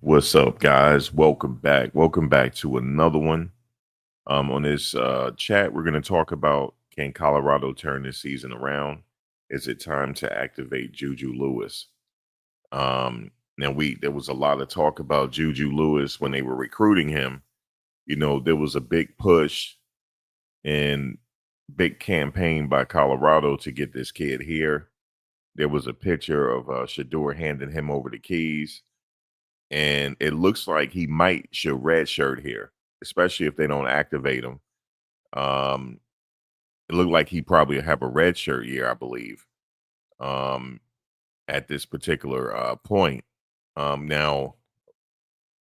What's up, guys? Welcome back. Welcome back to another one. On this chat, we're going to talk about, can Colorado turn this season around? Is it time to activate Juju Lewis? Now there was a lot of talk about Juju Lewis when they were recruiting him. There was a big push and big campaign by Colorado to get this kid here. There was a picture of Shador handing him over the keys, and it looks like he should redshirt here, especially if they don't activate him. Um, it looked like he probably have a redshirt year, I believe, um, at this particular point. Now,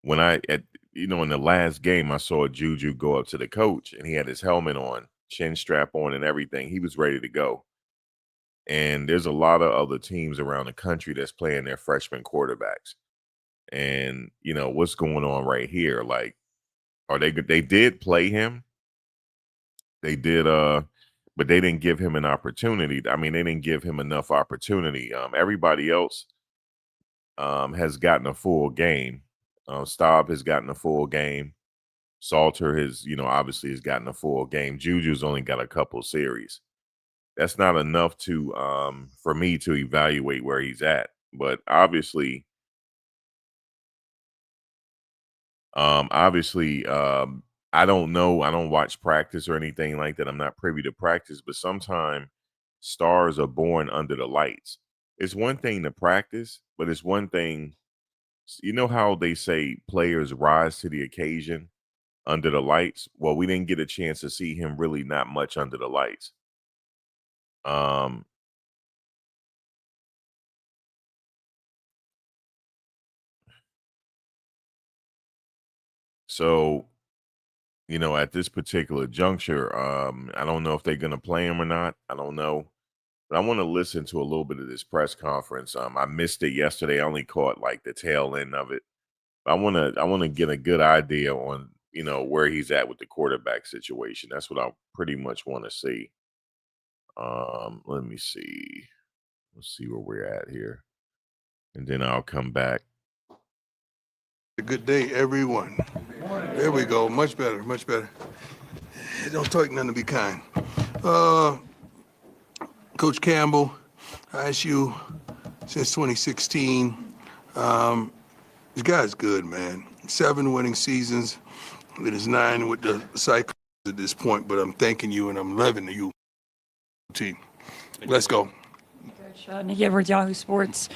when in the last game, I saw Juju go up to the coach, and he had his helmet on, chin strap on, and everything. He was ready to go. And there's a lot of other teams around the country that's playing their freshman quarterbacks. And what's going on right here? Like, are they did play him? They did, but they didn't give him an opportunity. I mean, they didn't give him enough opportunity. Everybody else has gotten a full game. Staub has gotten a full game. Salter obviously has gotten a full game. Juju's only got a couple series. That's not enough to for me to evaluate where he's at. But obviously, I don't know. I don't watch practice or anything like that. I'm not privy to practice, but sometimes stars are born under the lights. It's one thing to practice, but it's one thing. You know how they say players rise to the occasion under the lights? Well, we didn't get a chance to see him really not much under the lights. Um, so at this particular juncture, I don't know if they're gonna play him or not. I don't know. But I want to listen to a little bit of this press conference. I missed it yesterday. I only caught like the tail end of it. I want to get a good idea on where he's at with the quarterback situation. That's what I pretty much want to see. Let me see. Let's see where we're at here, and then I'll come back. A good day, everyone. There we go. Much better, much better. Don't take nothing to be kind. Coach Campbell, ISU since 2016. This guy's good, man. 7 winning seasons. It is 9 with the Cyclones at this point, but I'm thanking you and I'm loving you team. Let's go. Coach, Nikki Edwards, Yahoo Sports.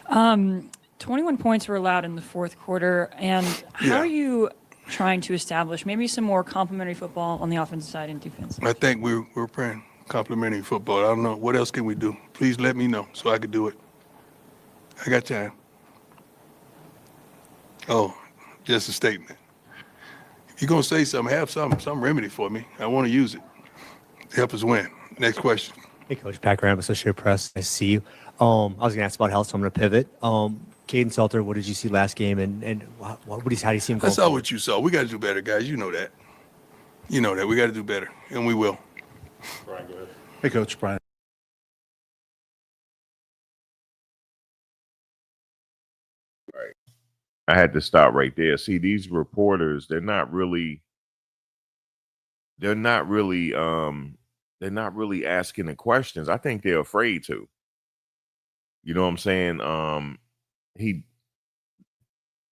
21 points were allowed in the fourth quarter. And how are you trying to establish maybe some more complementary football on the offensive side and defense? I think we're playing complimentary football. I don't know. What else can we do? Please let me know so I can do it. I got time. Oh, just a statement. If you're going to say something, have some remedy for me. I want to use it. Help us win. Next question. Hey, Coach. Pat Graham, Associated Press. Nice to see you. I was going to ask about health, so I'm going to pivot. Caden Salter, what did you see last game, and how do you see him going? I saw what you saw. We got to do better, guys. You know that. You know that. We got to do better, and we will. Brian, go ahead. Hey, Coach Brian. Right. I had to stop right there. See, these reporters, they're not really asking the questions. I think they're afraid to. You know what I'm saying?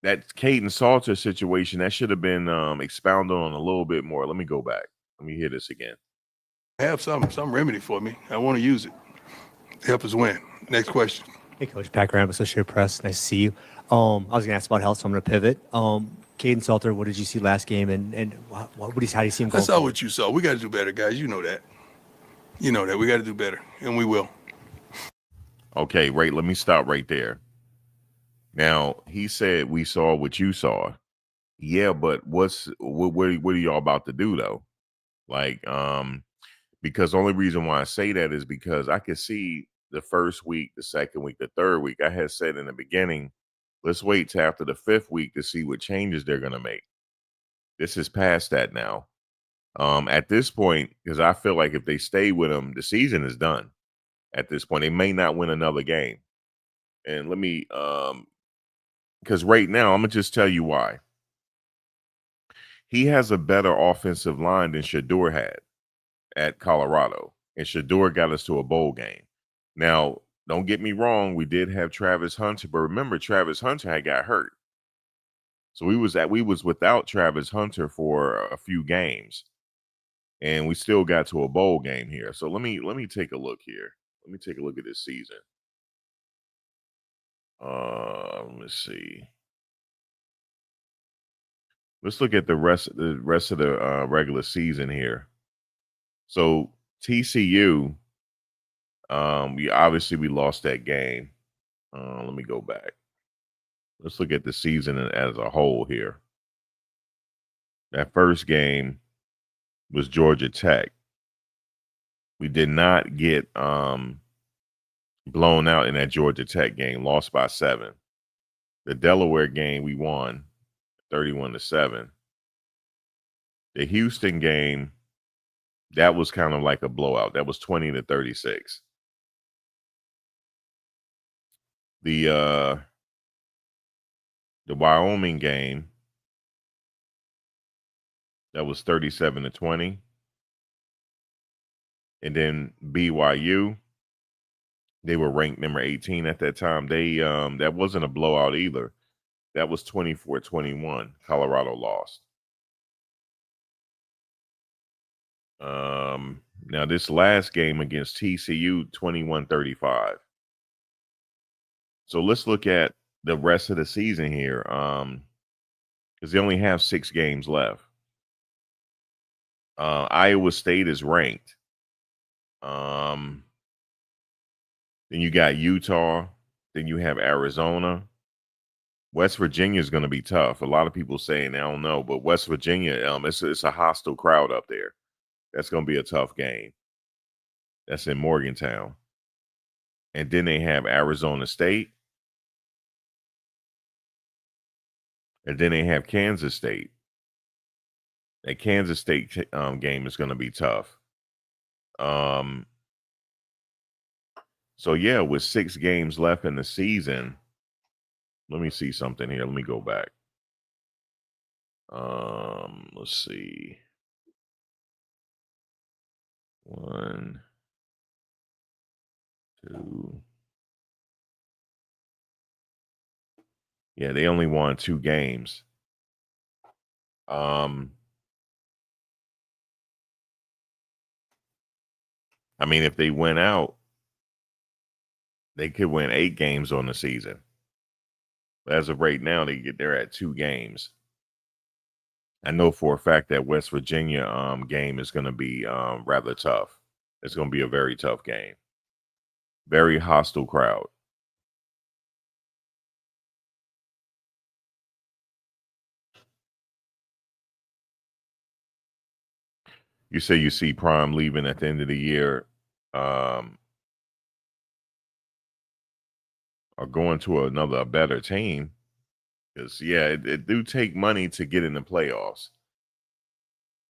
That Caden Salter situation, that should have been expounded on a little bit more. Let me go back. Let me hear this again. Have some remedy for me. I want to use it. Help us win. Next question. Hey, Coach. Pat Graham, Associated Press. Nice to see you. I was going to ask about health, so I'm going to pivot. Caden Salter, what did you see last game, and how do you see him going? I saw what you saw. We got to do better, guys. You know that. You know that. We got to do better, and we will. Okay, right. Let me stop right there. Now, he said we saw what you saw. Yeah, but what are y'all about to do though? Like, because the only reason why I say that is because I could see the first week, the second week, the third week. I had said in the beginning, let's wait till after the 5th week to see what changes they're gonna make. This is past that now. At this point, because I feel like if they stay with him, the season is done. At this point, they may not win another game. And let me because right now, I'm gonna just tell you why. He has a better offensive line than Shador had at Colorado, and Shador got us to a bowl game. Now, don't get me wrong, we did have Travis Hunter, but remember, Travis Hunter had got hurt. So we was without Travis Hunter for a few games, and we still got to a bowl game here. So let me take a look here. Let me take a look at this season. Let's see. Let's look at the rest of the regular season here. So TCU, we lost that game. Let me go back. Let's look at the season as a whole here. That first game was Georgia Tech. We did not get blown out in that Georgia Tech game, lost by 7. The Delaware game we won 31-7. The Houston game, that was kind of like a blowout. That was 20-36. The Wyoming game, that was 37-20. And then BYU, they were ranked number 18 at that time. They that wasn't a blowout either. That was 24-21. Colorado lost. Now this last game against TCU, 21-35. So let's look at the rest of the season here. Because they only have 6 games left. Iowa State is ranked. Then you got Utah. Then you have Arizona. West Virginia is going to be tough. A lot of people saying, I don't know, but West Virginia, it's a hostile crowd up there. That's going to be a tough game. That's in Morgantown. And then they have Arizona State. And then they have Kansas State. That Kansas State game is going to be tough. So, yeah, with 6 games left in the season, let me see something here. Let me go back. Let's see. 1, 2. Yeah, they only won 2 games. I mean, if they went out, they could win 8 games on the season. But as of right now, they're at 2 games. I know for a fact that West Virginia game is going to be rather tough. It's going to be a very tough game. Very hostile crowd. You say you see Prime leaving at the end of the year, or going to a better team. Because, yeah, it do take money to get in the playoffs.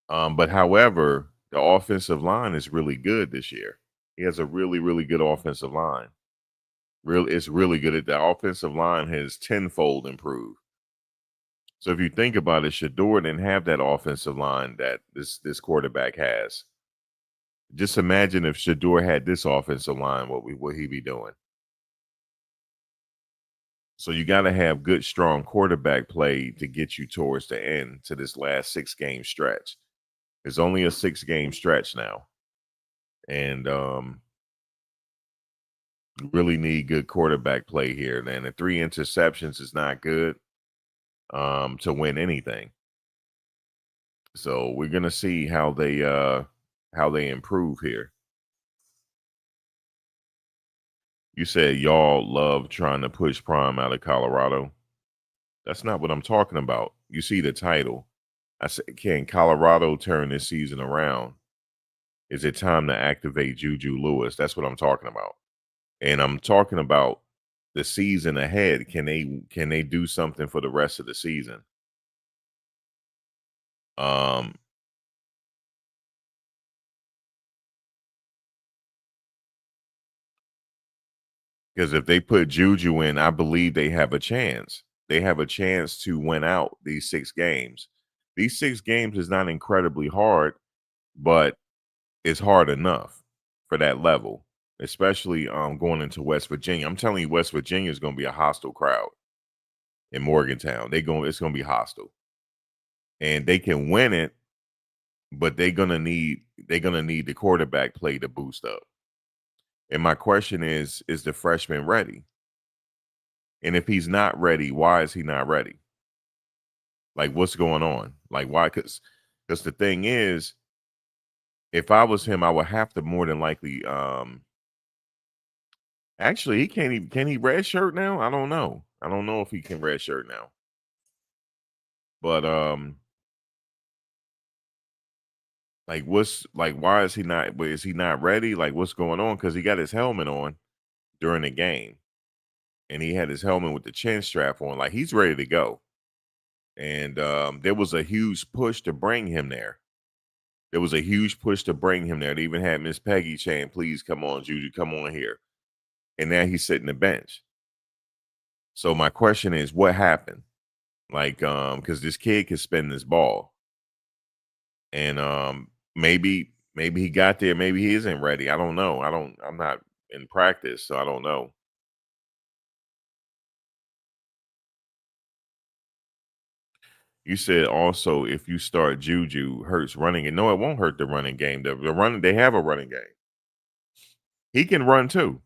But however, the offensive line is really good this year. He has a really, really good offensive line. It's really good. The offensive line has tenfold improved. So if you think about it, Shador didn't have that offensive line that this quarterback has. Just imagine if Shador had this offensive line, what would he be doing? So you got to have good, strong quarterback play to get you towards the end to this last 6-game stretch. It's only a 6-game stretch now. And really need good quarterback play here. And the 3 interceptions is not good to win anything. So we're gonna see how they improve here. You said y'all love trying to push Prime out of Colorado. That's not what I'm talking about. You see the title. I said, can Colorado turn this season around? Is it time to activate Juju Lewis? That's what I'm talking about. And I'm talking about the season ahead. Can they do something for the rest of the season? Because if they put Juju in, I believe they have a chance. they have a chance to win out these 6 games. These 6 games is not incredibly hard, but it's hard enough for that level, especially going into West Virginia. I'm telling you, West Virginia is going to be a hostile crowd in Morgantown. It's going to be hostile, and they can win it, but they're going to need the quarterback play to boost up. And my question is the freshman ready? And if he's not ready, why is he not ready? Like, what's going on? Like, why? Because the thing is, if I was him, I would have to more than likely. Actually, he can't even. Can he red shirt now? I don't know. I don't know if he can red shirt now. But like, why is he not? Is he not ready? Like, what's going on? Because he got his helmet on during the game, and he had his helmet with the chin strap on. Like, he's ready to go. And there was a huge push to bring him there. There was a huge push to bring him there. They even had Miss Peggy saying, "Please come on, Juju, come on here." And now he's sitting the bench. So my question is, what happened? Like, because this kid can spin this ball, and maybe he got there, maybe he isn't ready. I don't know. I'm not in practice, so I don't know. You said also if you start Juju, hurts running, and no, it won't hurt the running game. The running, they have a running game. He can run too.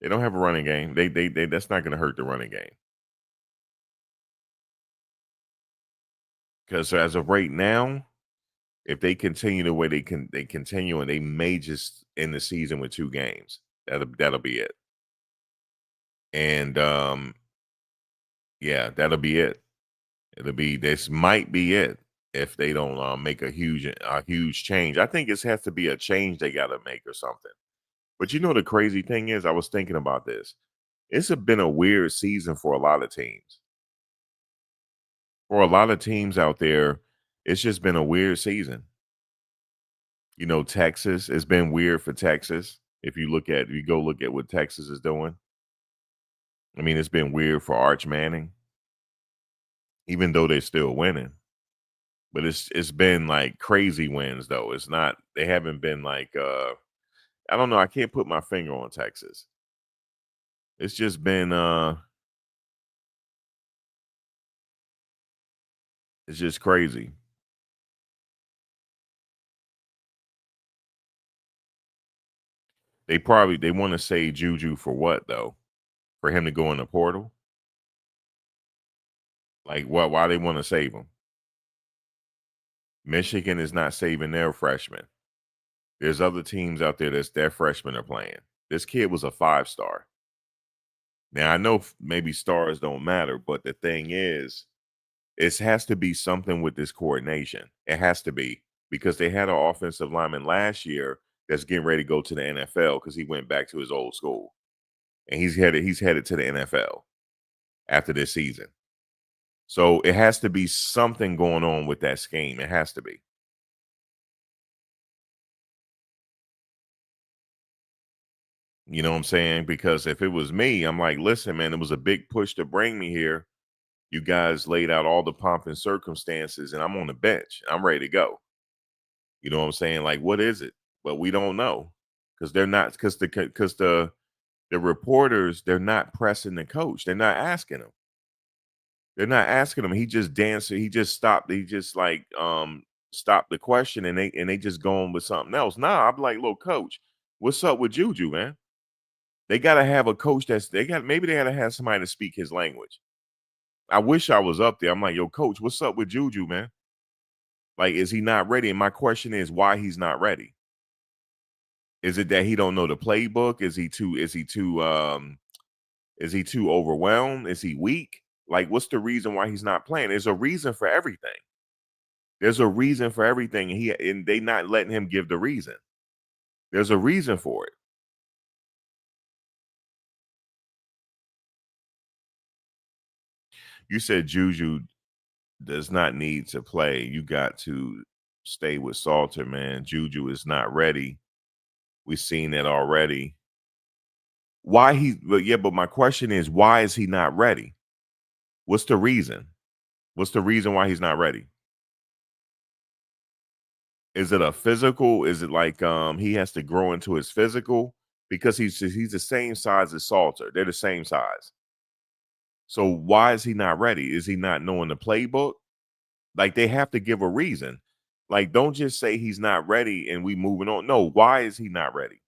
They don't have a running game. They that's not going to hurt the running game. Because as of right now, if they continue the way they continue, and they may just end the season with 2 games. That'll be it. And yeah, that'll be it. This might be it if they don't make a huge change. I think it has to be a change they got to make or something. But you know the crazy thing is, I was thinking about this. It's been a weird season for a lot of teams. For a lot of teams out there, it's just been a weird season. You know, Texas, it's been weird for Texas. If you go look at what Texas is doing. I mean, it's been weird for Arch Manning, even though they're still winning. But it's been like crazy wins though. It's not, they haven't been like I don't know, I can't put my finger on Texas. It's just been it's just crazy. They want to say Juju for what though? For him to go in the portal? Like what? Why they want to save him? Michigan is not saving their freshmen. There's other teams out there their freshmen are playing. This kid was a 5-star. Now I know maybe stars don't matter, but the thing is, it has to be something with this coordination. It has to be, because they had an offensive lineman last year that's getting ready to go to the NFL because he went back to his old school, and he's headed to the NFL after this season. So it has to be something going on with that scheme. It has to be. You know what I'm saying? Because if it was me, I'm like, listen, man, it was a big push to bring me here. You guys laid out all the pomp and circumstances, and I'm on the bench. I'm ready to go. You know what I'm saying? Like, what is it? But we don't know, because they're not, because the reporters, they're not pressing the coach. They're not asking him. They're not asking him. He just danced. He just stopped. He just like stopped the question, and they just going with something else. Nah, I'm like, look, coach, what's up with Juju, man? They gotta have a coach maybe they gotta have somebody to speak his language. I wish I was up there. I'm like, yo, coach, what's up with Juju, man? Like, is he not ready? And my question is, why he's not ready? Is it that he don't know the playbook? Is he too overwhelmed? Is he weak? Like, what's the reason why he's not playing? There's a reason for everything. There's a reason for everything. And they not letting him give the reason. There's a reason for it. You said Juju does not need to play. You got to stay with Salter, man. Juju is not ready. We've seen that already. But my question is, why is he not ready? What's the reason? What's the reason why he's not ready? Is it a physical? Is it like he has to grow into his physical? Because he's the same size as Salter. They're the same size. So why is he not ready? Is he not knowing the playbook? Like they have to give a reason. Like don't just say he's not ready and we moving on. No, why is he not ready?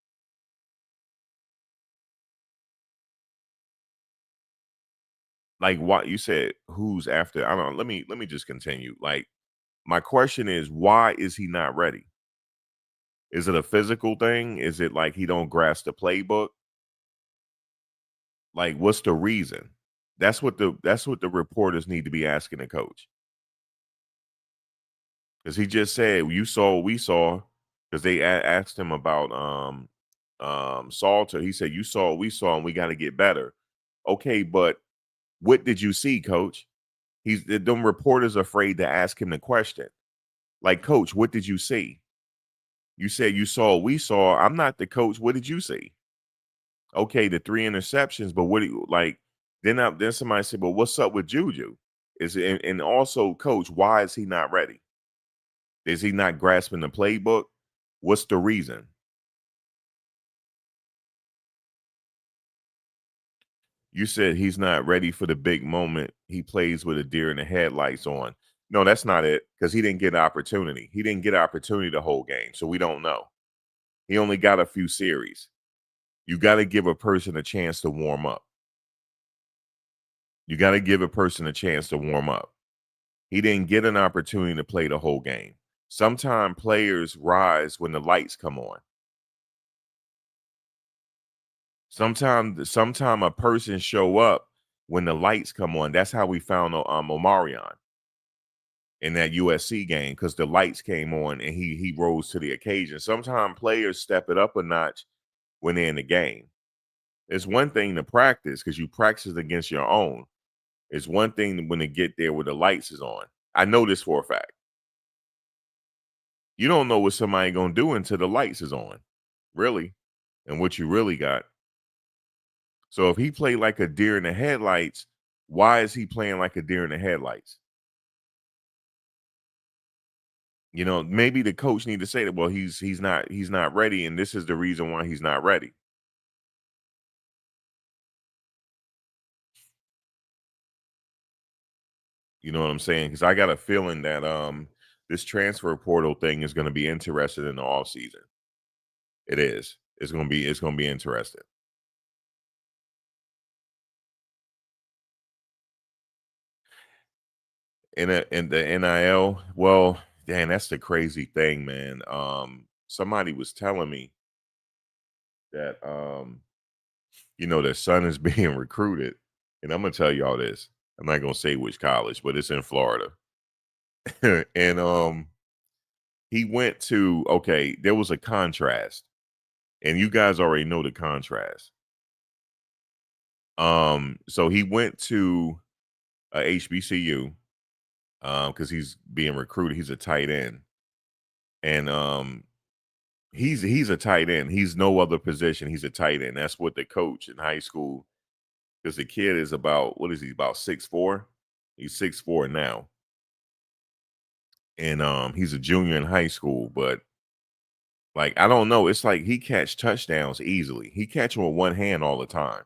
Like what you said, who's after? I don't know. Let me just continue. Like my question is, why is he not ready? Is it a physical thing? Is it like he don't grasp the playbook? Like, what's the reason? That's what the reporters need to be asking the coach. Because he just said, you saw what we saw. Because they asked him about Salter. He said, you saw what we saw, and we got to get better. Okay, but what did you see, coach? Them reporters are afraid to ask him the question. Like, coach, what did you see? You said you saw what we saw. I'm not the coach. What did you see? Okay, the 3 interceptions, but what do you like? Then somebody said, "Well, what's up with Juju?" And also, coach, why is he not ready? Is he not grasping the playbook? What's the reason? You said he's not ready for the big moment. He plays with a deer in the headlights on. No, that's not it because he didn't get an opportunity. He didn't get an opportunity the whole game, so we don't know. He only got a few series. You got to give a person a chance to warm up. You got to give a person a chance to warm up. He didn't get an opportunity to play the whole game. Sometimes players rise when the lights come on. Sometime a person show up when the lights come on. That's how we found Omarion in that USC game because the lights came on and he rose to the occasion. Sometimes players step it up a notch when they're in the game. It's one thing to practice because you practice against your own. It's one thing when they get there where the lights is on. I know this for a fact. You don't know what somebody gonna do until the lights is on, really, and what you really got. So if he played like a deer in the headlights, why is he playing like a deer in the headlights? You know, maybe the coach need to say that. Well, he's not ready, and this is the reason why he's not ready. You know what I'm saying? Because I got a feeling that this transfer portal thing is going to be interested in the off season. It is. It's gonna be interesting. In the NIL, well, damn, that's the crazy thing, man. Somebody was telling me that their son is being recruited, and I'm gonna tell y'all this. I'm not gonna say which college, but it's in Florida. And he went to there was a contrast, and you guys already know the contrast. So he went to HBCU because he's being recruited. He's a tight end, and he's a tight end. He's no other position. He's a tight end. That's what the coach in high school. Because the kid is about what is he about 6'4"? He's 6'4" now, and he's a junior in high school. But like I don't know, it's like he catch touchdowns easily. He catch them with one hand all the time,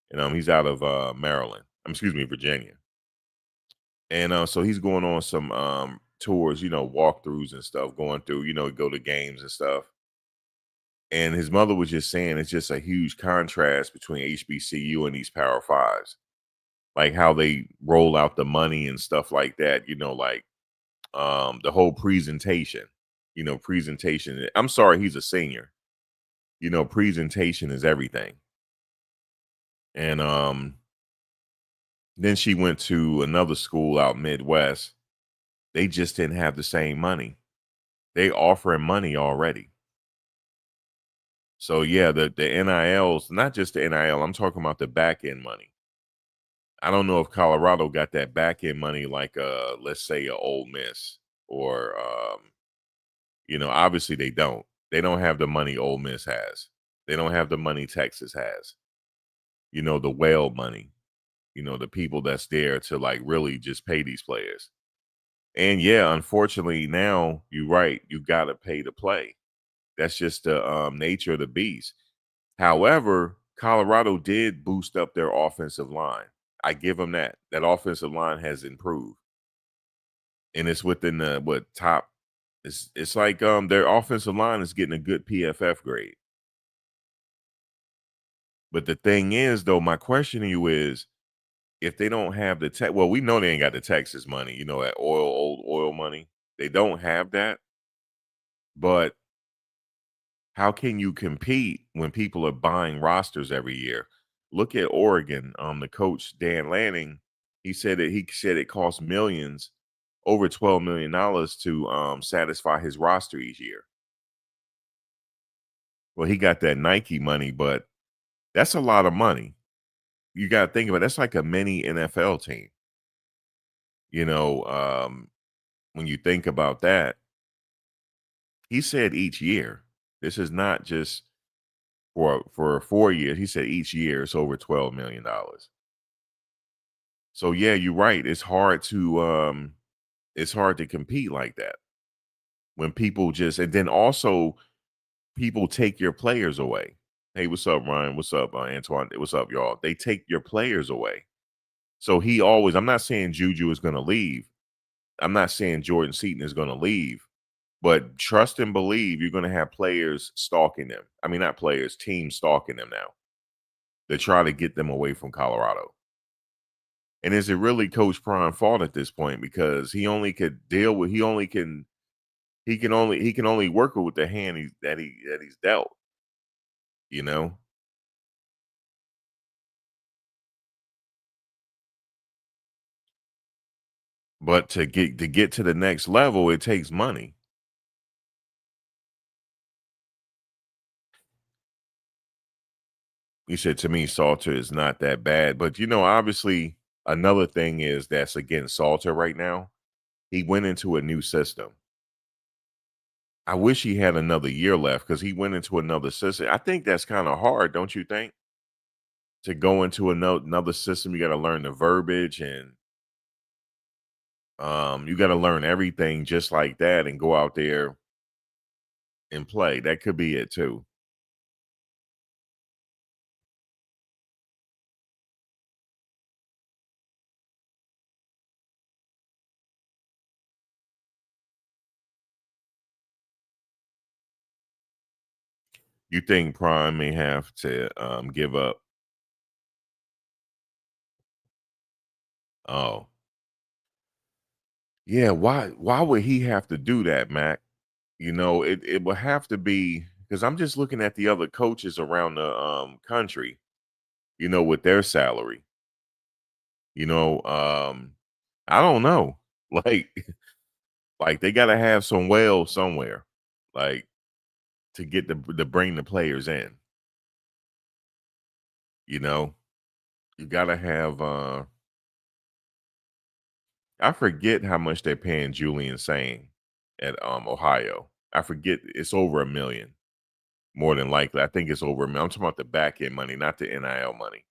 and he's out of Maryland. Excuse me, Virginia. And so he's going on some tours, walkthroughs and stuff, going through, go to games and stuff. And his mother was just saying it's just a huge contrast between HBCU and these Power Fives, like how they roll out the money and stuff like that. Like the whole presentation. Presentation. I'm sorry, he's a senior. Presentation is everything. And then she went to another school out Midwest. They just didn't have the same money. They offering money already. So yeah, the NILs, not just the NIL, I'm talking about the back end money. I don't know if Colorado got that back end money like let's say a Ole Miss or obviously they don't. They don't have the money Ole Miss has. They don't have the money Texas has. The whale money. the people that's there to like really just pay these players. And yeah, unfortunately, now you're right. You got to pay to play. That's just the nature of the beast. However, Colorado did boost up their offensive line. I give them that. That offensive line has improved, and it's within the top. It's like their offensive line is getting a good PFF grade. But the thing is, though, my question to you is, if they don't have the tech, well, we know they ain't got the Texas money, that old oil money. They don't have that. But how can you compete when people are buying rosters every year? Look at Oregon. The coach Dan Lanning, he said it costs millions, over $12 million to satisfy his roster each year. Well, he got that Nike money, but that's a lot of money. You got to think about it. That's like a mini NFL team. When you think about that, he said each year. This is not just for 4 years. He said each year it's over $12 million. So yeah, you're right. It's hard to compete like that when people and then also people take your players away. Hey, what's up, Ryan? What's up, Antoine? What's up, y'all? They take your players away. So I'm not saying Juju is going to leave. I'm not saying Jordan Seaton is going to leave, but trust and believe you're going to have players stalking them. I mean, not players, teams stalking them now to try to get them away from Colorado. And is it really Coach Prime's fault at this point? Because he only can only work with the hand that he's dealt. But to get to the next level, it takes money. You said to me, Salter is not that bad, but obviously another thing is that's against Salter right now. He went into a new system. I wish he had another year left because he went into another system. I think that's kind of hard, don't you think? To go into another system, you got to learn the verbiage and you got to learn everything just like that and go out there and play. That could be it too. You think Prime may have to give up? Oh, yeah. Why would he have to do that, Mac? It would have to be because I'm just looking at the other coaches around the country, with their salary. I don't know. Like like they gotta have some whale somewhere, like to get to bring the players in. You know, you gotta have I forget how much they're paying Julian Sane at Ohio. I forget it's over $1 million. More than likely. I think it's over $1 million. I'm talking about the back end money, not the NIL money.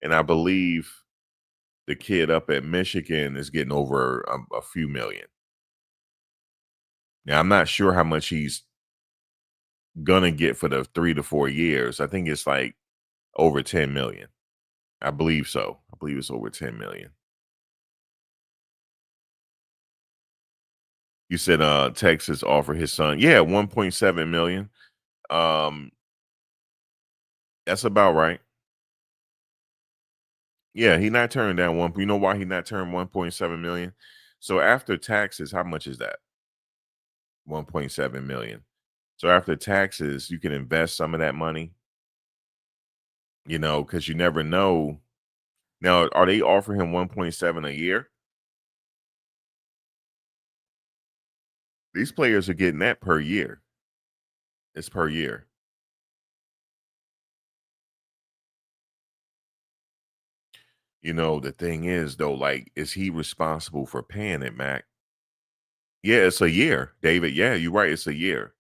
And I believe the kid up at Michigan is getting over a few million. Now I'm not sure how much he's gonna get for the 3 to 4 years. I think it's like over 10 million. I believe so. I believe it's over 10 million. You said Texas offered his son. Yeah, 1.7 million. Um that's about right. Yeah, he not turned down one. You know why he not turned 1.7 million? So after taxes, how much is that? 1.7 million. So after taxes, you can invest some of that money, because you never know. Now, are they offering him 1.7 a year? These players are getting that per year. It's per year. The thing is though, like, is he responsible for paying it, Mac? Yeah, it's a year, David. Yeah, you're right. It's a year.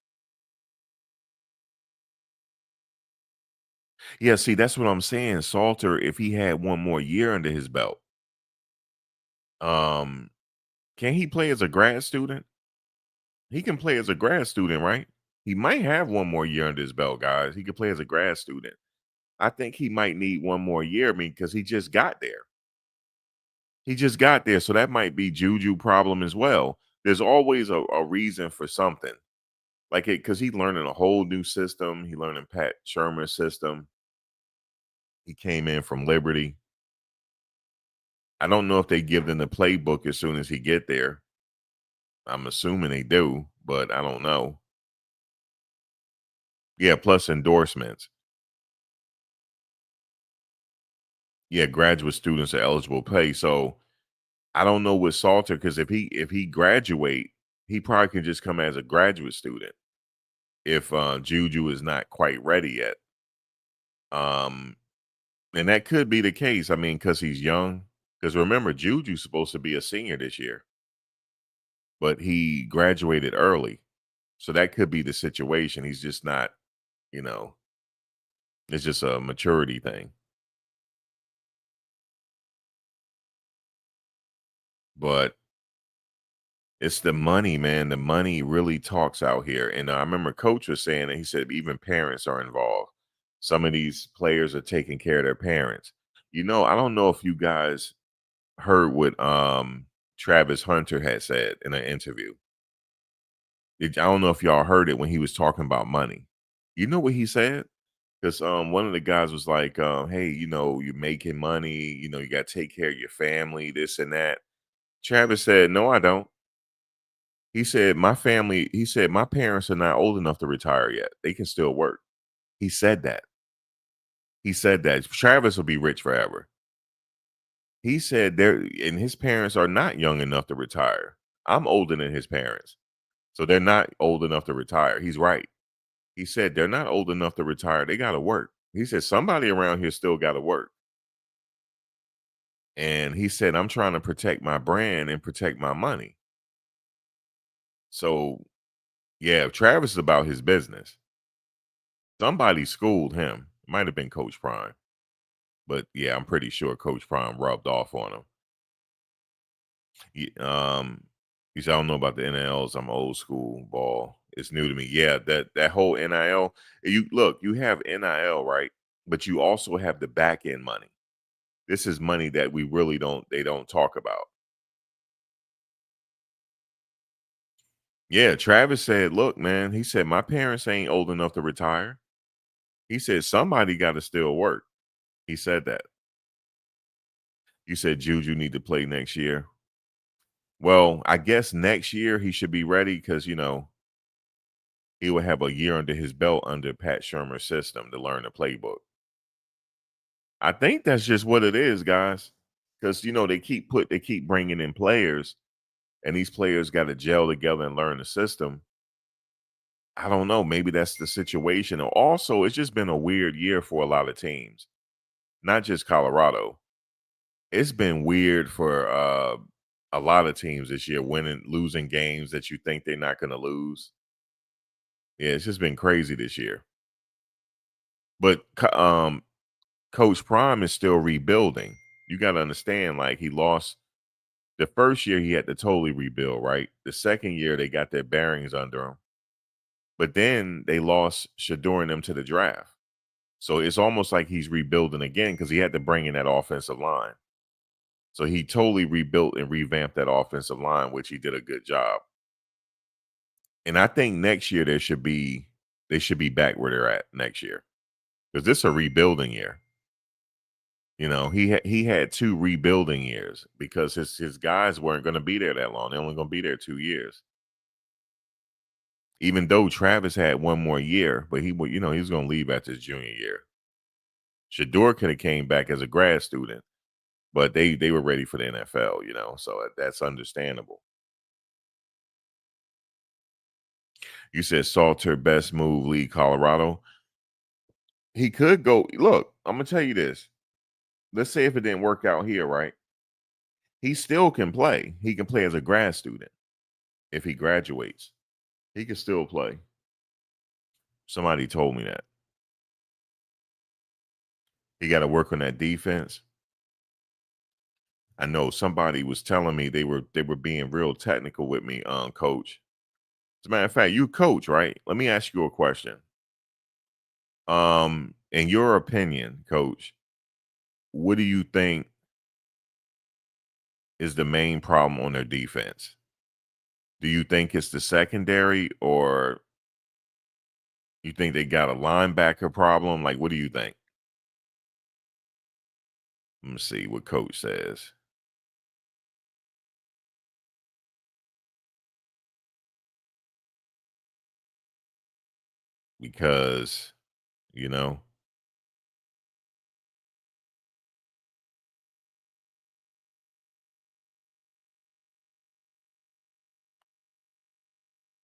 Yeah, see, that's what I'm saying. Salter, if he had one more year under his belt, um, can he play as a grad student? He can play as a grad student, right? He might have one more year under his belt, guys. He could play as a grad student. I think he might need one more year. I mean, because he just got there. He just got there. So that might be Juju problem as well. There's always a reason for something. Like it, because he's learning a whole new system. He learning Pat Shermer's system. He came in from Liberty. I don't know if they give them the playbook as soon as he get there. I'm assuming they do, but I don't know. Yeah, plus endorsements. Yeah, graduate students are eligible to pay. So I don't know with Salter because if he graduate, he probably can just come as a graduate student if Juju is not quite ready yet. Um, and that could be the case. I mean, because he's young. Because remember, Juju's supposed to be a senior this year, but he graduated early, so that could be the situation. He's just not, you know, it's just a maturity thing. But it's the money, man. The money really talks out here. And I remember Coach was saying that he said even parents are involved. Some of these players are taking care of their parents. I don't know if you guys heard what Travis Hunter had said in an interview. I don't know if y'all heard it when he was talking about money. You know what he said? Because one of the guys was like, hey, you're making money, you got to take care of your family, this and that. Travis said, no, I don't. He said, my parents are not old enough to retire yet. They can still work. He said that. He said that. Travis will be rich forever. He said and his parents are not young enough to retire. I'm older than his parents. So they're not old enough to retire. He's right. He said they're not old enough to retire. They got to work. He said somebody around here still got to work. And he said, I'm trying to protect my brand and protect my money. So, yeah, Travis is about his business. Somebody schooled him. Might have been Coach Prime. But yeah, I'm pretty sure Coach Prime rubbed off on him. He said, I don't know about the NILs. I'm old school ball. It's new to me. Yeah, that whole NIL. You have NIL, right? But you also have the back end money. This is money that they don't talk about. Yeah, Travis said, look, man, he said, my parents ain't old enough to retire. He said, somebody got to still work. He said that. You said Juju need to play next year. Well, I guess next year he should be ready because, he will have a year under his belt under Pat Shermer's system to learn the playbook. I think that's just what it is, guys. Because, they keep bringing in players and these players got to gel together and learn the system. I don't know. Maybe that's the situation. Also, it's just been a weird year for a lot of teams, not just Colorado. It's been weird for a lot of teams this year, losing games that you think they're not going to lose. Yeah, it's just been crazy this year. But Coach Prime is still rebuilding. You got to understand, like he lost the first year, he had to totally rebuild, right? The second year, they got their bearings under him. But then they lost Shador and them to the draft. So it's almost like he's rebuilding again because he had to bring in that offensive line. So he totally rebuilt and revamped that offensive line, which he did a good job. And I think next year they should be back where they're at next year because this is a rebuilding year. He had 2 rebuilding years because his guys weren't going to be there that long. They're only going to be there 2 years. Even though Travis had one more year, but he was going to leave after his junior year. Shador could have came back as a grad student, but they were ready for the NFL, so that's understandable. You said Salter best move lead Colorado. He could go. Look, I'm gonna tell you this. Let's say if it didn't work out here, right? He still can play. He can play as a grad student if he graduates. He can still play. Somebody told me that. He got to work on that defense. I know somebody was telling me they were being real technical with me, coach. As a matter of fact, you coach, right? Let me ask you a question. In your opinion, coach, what do you think is the main problem on their defense? Do you think it's the secondary, or you think they got a linebacker problem? Like, what do you think? Let me see what coach says. Because, you know,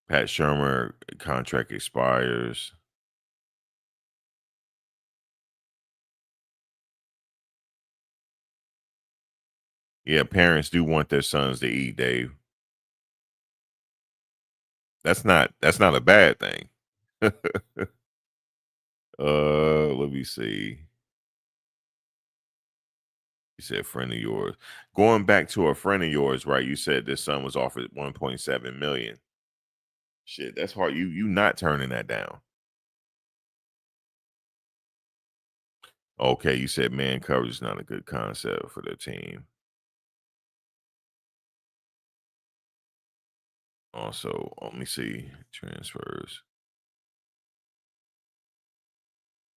Pat Shermer contract expires. Yeah, parents do want their sons to eat, Dave. That's not a bad thing. Let me see. You said friend of yours. Going back to a friend of yours, right? You said this son was offered 1.7 million. Shit, that's hard. You not turning that down. Okay, you said man coverage is not a good concept for their team. Also, let me see transfers.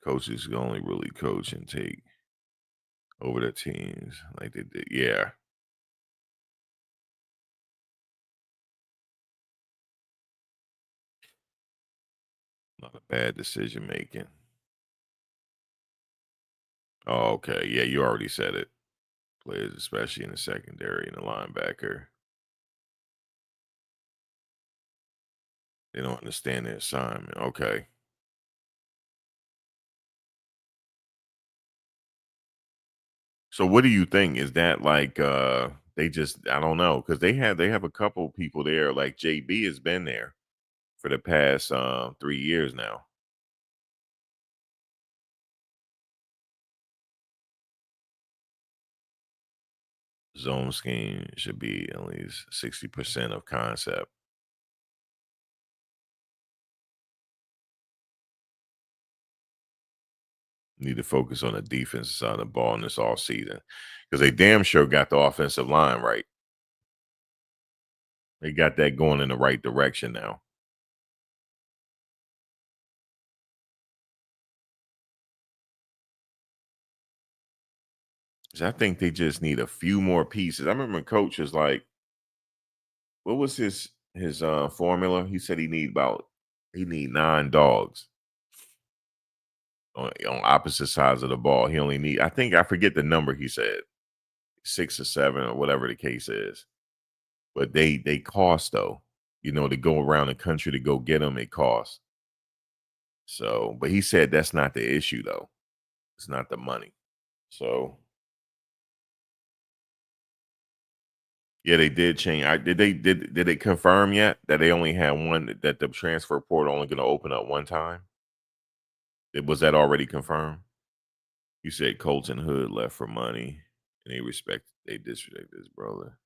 Coaches can only really coach and take over their teams like they did. Yeah, not a bad decision making. Oh, okay. Yeah, you already said it. Players, especially in the secondary and the linebacker, they don't understand their assignment. Okay. So what do you think? Is that like they just I don't know, because they have a couple people there, like JB has been there for the past 3 years now. Zone scheme should be at least 60% of concept. Need to focus on the defense side of the ball in this all season. Because they damn sure got the offensive line right. They got that going in the right direction now. 'Cause I think they just need a few more pieces. I remember coach was like, what was his formula? He said he need 9 dogs on opposite sides of the ball. He only need, I think, I forget the number he said, 6 or 7 or whatever the case is. But they cost though. To go around the country to go get them, it costs. So, but he said that's not the issue though. It's not the money. So yeah, they did change. Did they confirm yet that they only had one, that the transfer portal only going to open up one time? Was that already confirmed? You said Colton Hood left for money, and they disrespect his brother.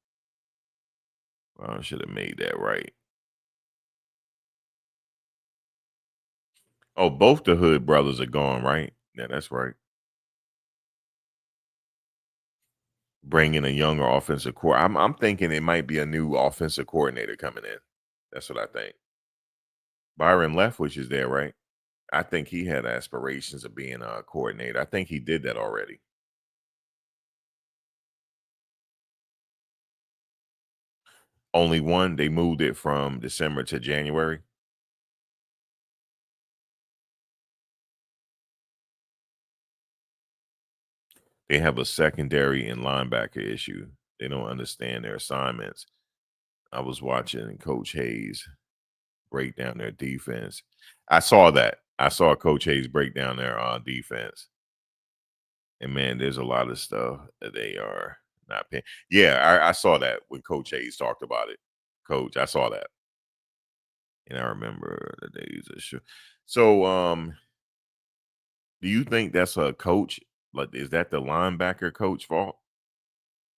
Well, I should have made that right. Oh, both the Hood brothers are gone, right? Yeah, that's right. Bring in a younger offensive core. I'm thinking it might be a new offensive coordinator coming in. That's what I think. Byron Leftwich is there, right? I think he had aspirations of being a coordinator. I think he did that already. Only one. They moved it from December to January. They have a secondary and linebacker issue. They don't understand their assignments. I was watching Coach Hayes break down their defense. I saw that. I saw Coach Hayes break down their defense. And man, there's a lot of stuff that they are not paying. Yeah, I saw that when Coach Hayes talked about it. Coach, I saw that. And I remember the days of sure. So do you think that's a coach Like, is that the linebacker coach fault,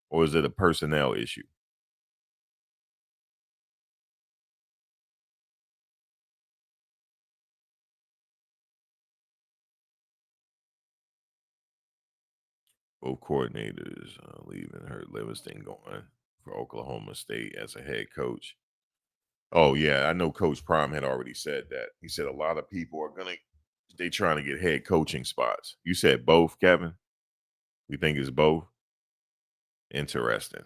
or is it a personnel issue? Both coordinators leaving, hurt Livingston going for Oklahoma State as a head coach. Oh yeah, I know Coach Prime had already said that. He said a lot of people are they trying to get head coaching spots. You said both, Kevin? We think it's both? Interesting.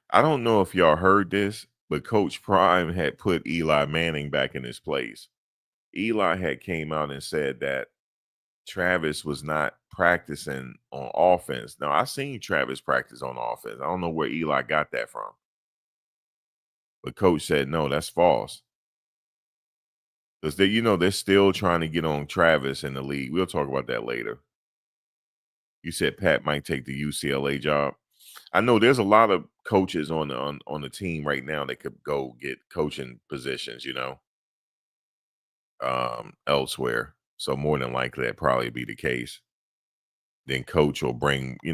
I don't know if y'all heard this, but Coach Prime had put Eli Manning back in his place. Eli had came out and said that Travis was not practicing on offense. Now I seen Travis practice on offense. I don't know where Eli got that from. But coach said no, that's false. Because they're still trying to get on Travis in the league. We'll talk about that later. You said Pat might take the UCLA job. I know there's a lot of coaches on the team right now that could go get coaching positions, elsewhere. So more than likely that probably be the case. Then coach will bring, he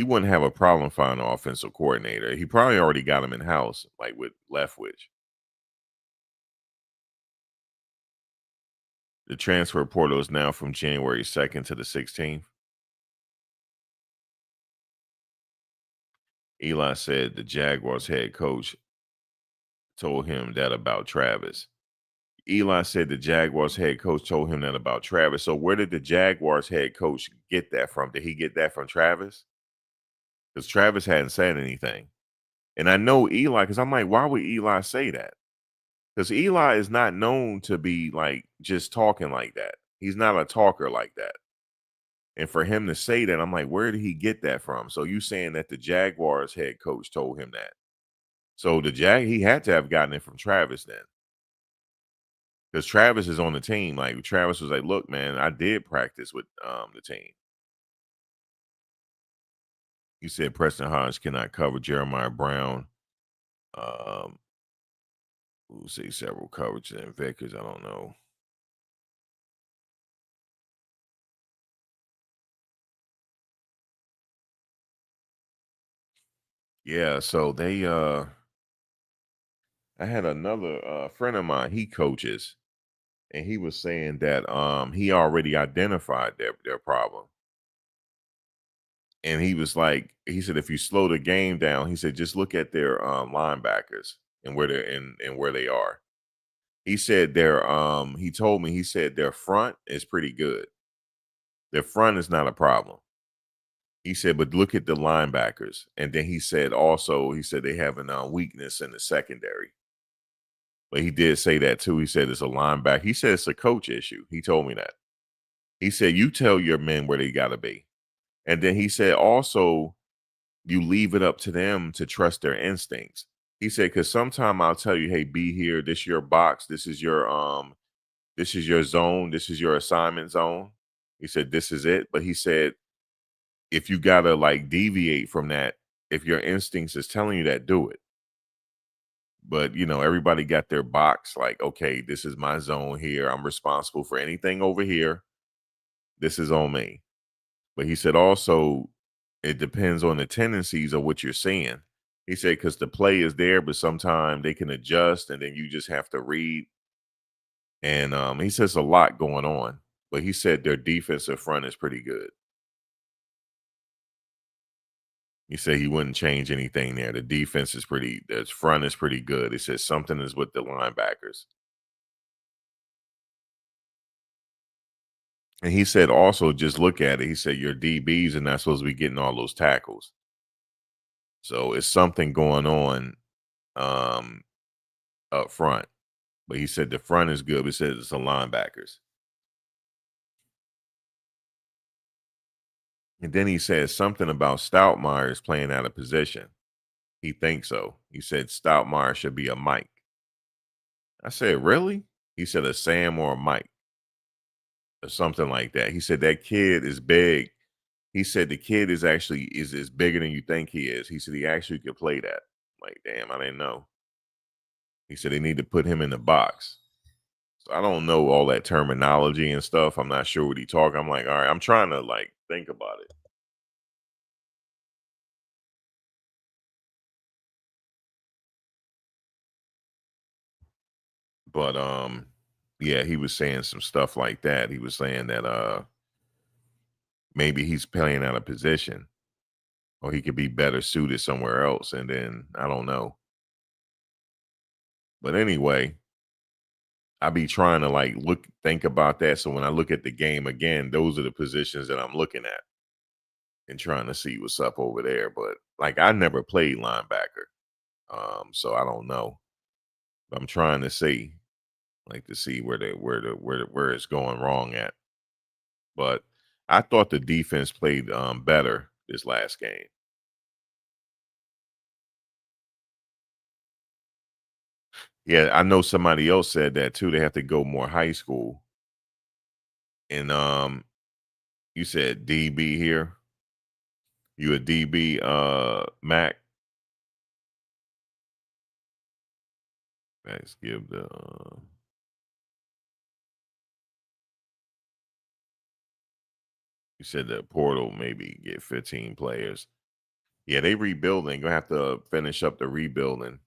wouldn't have a problem finding an offensive coordinator. He probably already got him in house, like with Leftwich. The transfer portal is now from January 2nd to the 16th. Eli said the Jaguars head coach told him that about Travis. Eli said the Jaguars head coach told him that about Travis. So where did the Jaguars head coach get that from? Did he get that from Travis? Because Travis hadn't said anything. And I know Eli, because I'm like, why would Eli say that? Because Eli is not known to be like just talking like that. He's not a talker like that. And for him to say that, I'm like, where did he get that from? So you saying that the Jaguars head coach told him that. So he had to have gotten it from Travis then. Because Travis is on the team. Like Travis was like, look, man, I did practice with the team. He said Preston Hodge cannot cover Jeremiah Brown. We'll see several coverages and Vickers. I don't know. Yeah, so I had another friend of mine, he coaches, and he was saying that he already identified their problem. And he was like, he said, if you slow the game down, he said, just look at their linebackers and where they're in and where they are. He said he told me, he said their front is pretty good. Their front is not a problem. He said, but look at the linebackers. And then he said they have a weakness in the secondary. But he did say that too. He said it's a linebacker. He said it's a coach issue. He told me that. He said, you tell your men where they got to be. And then he said also, you leave it up to them to trust their instincts. He said, because sometime I'll tell you, hey, be here. This is your box. This is your zone. This is your assignment zone. He said, this is it. But he said, if you gotta like deviate from that, if your instincts is telling you that, do it. But everybody got their box, like, okay, this is my zone here. I'm responsible for anything over here. This is on me. But he said also it depends on the tendencies of what you're seeing. He said, because the play is there, but sometimes they can adjust and then you just have to read. And he says a lot going on. But he said their defensive front is pretty good. He said he wouldn't change anything there. The front is pretty good. He said something is with the linebackers. And he said also just look at it. He said your DBs are not supposed to be getting all those tackles. So it's something going on up front. But he said the front is good. He said it's the linebackers. And then he said something about Stoutmeyer is playing out of position. He thinks so. He said Stoutmeyer should be a Mike. I said, really? He said a Sam or a Mike or something like that. He said that kid is big. He said the kid is bigger than you think he is. He said he actually could play that. Like, damn, I didn't know. He said they need to put him in the box. So I don't know all that terminology and stuff. I'm not sure what he talking. I'm like, all right, I'm trying to like think about it. But yeah, he was saying some stuff like that. He was saying that maybe he's playing out of position or he could be better suited somewhere else. And then I don't know. But anyway, I be trying to like think about that. So when I look at the game again, those are the positions that I'm looking at and trying to see what's up over there. But like I never played linebacker. So I don't know. But I'm trying to see, like to see where it's going wrong at. But I thought the defense played better this last game. Yeah, I know somebody else said that too. They have to go more high school. And you said DB here. You a DB, Mac? Let's give the. You said the portal maybe get 15 players. Yeah, they rebuilding. Gonna have to finish up the rebuilding.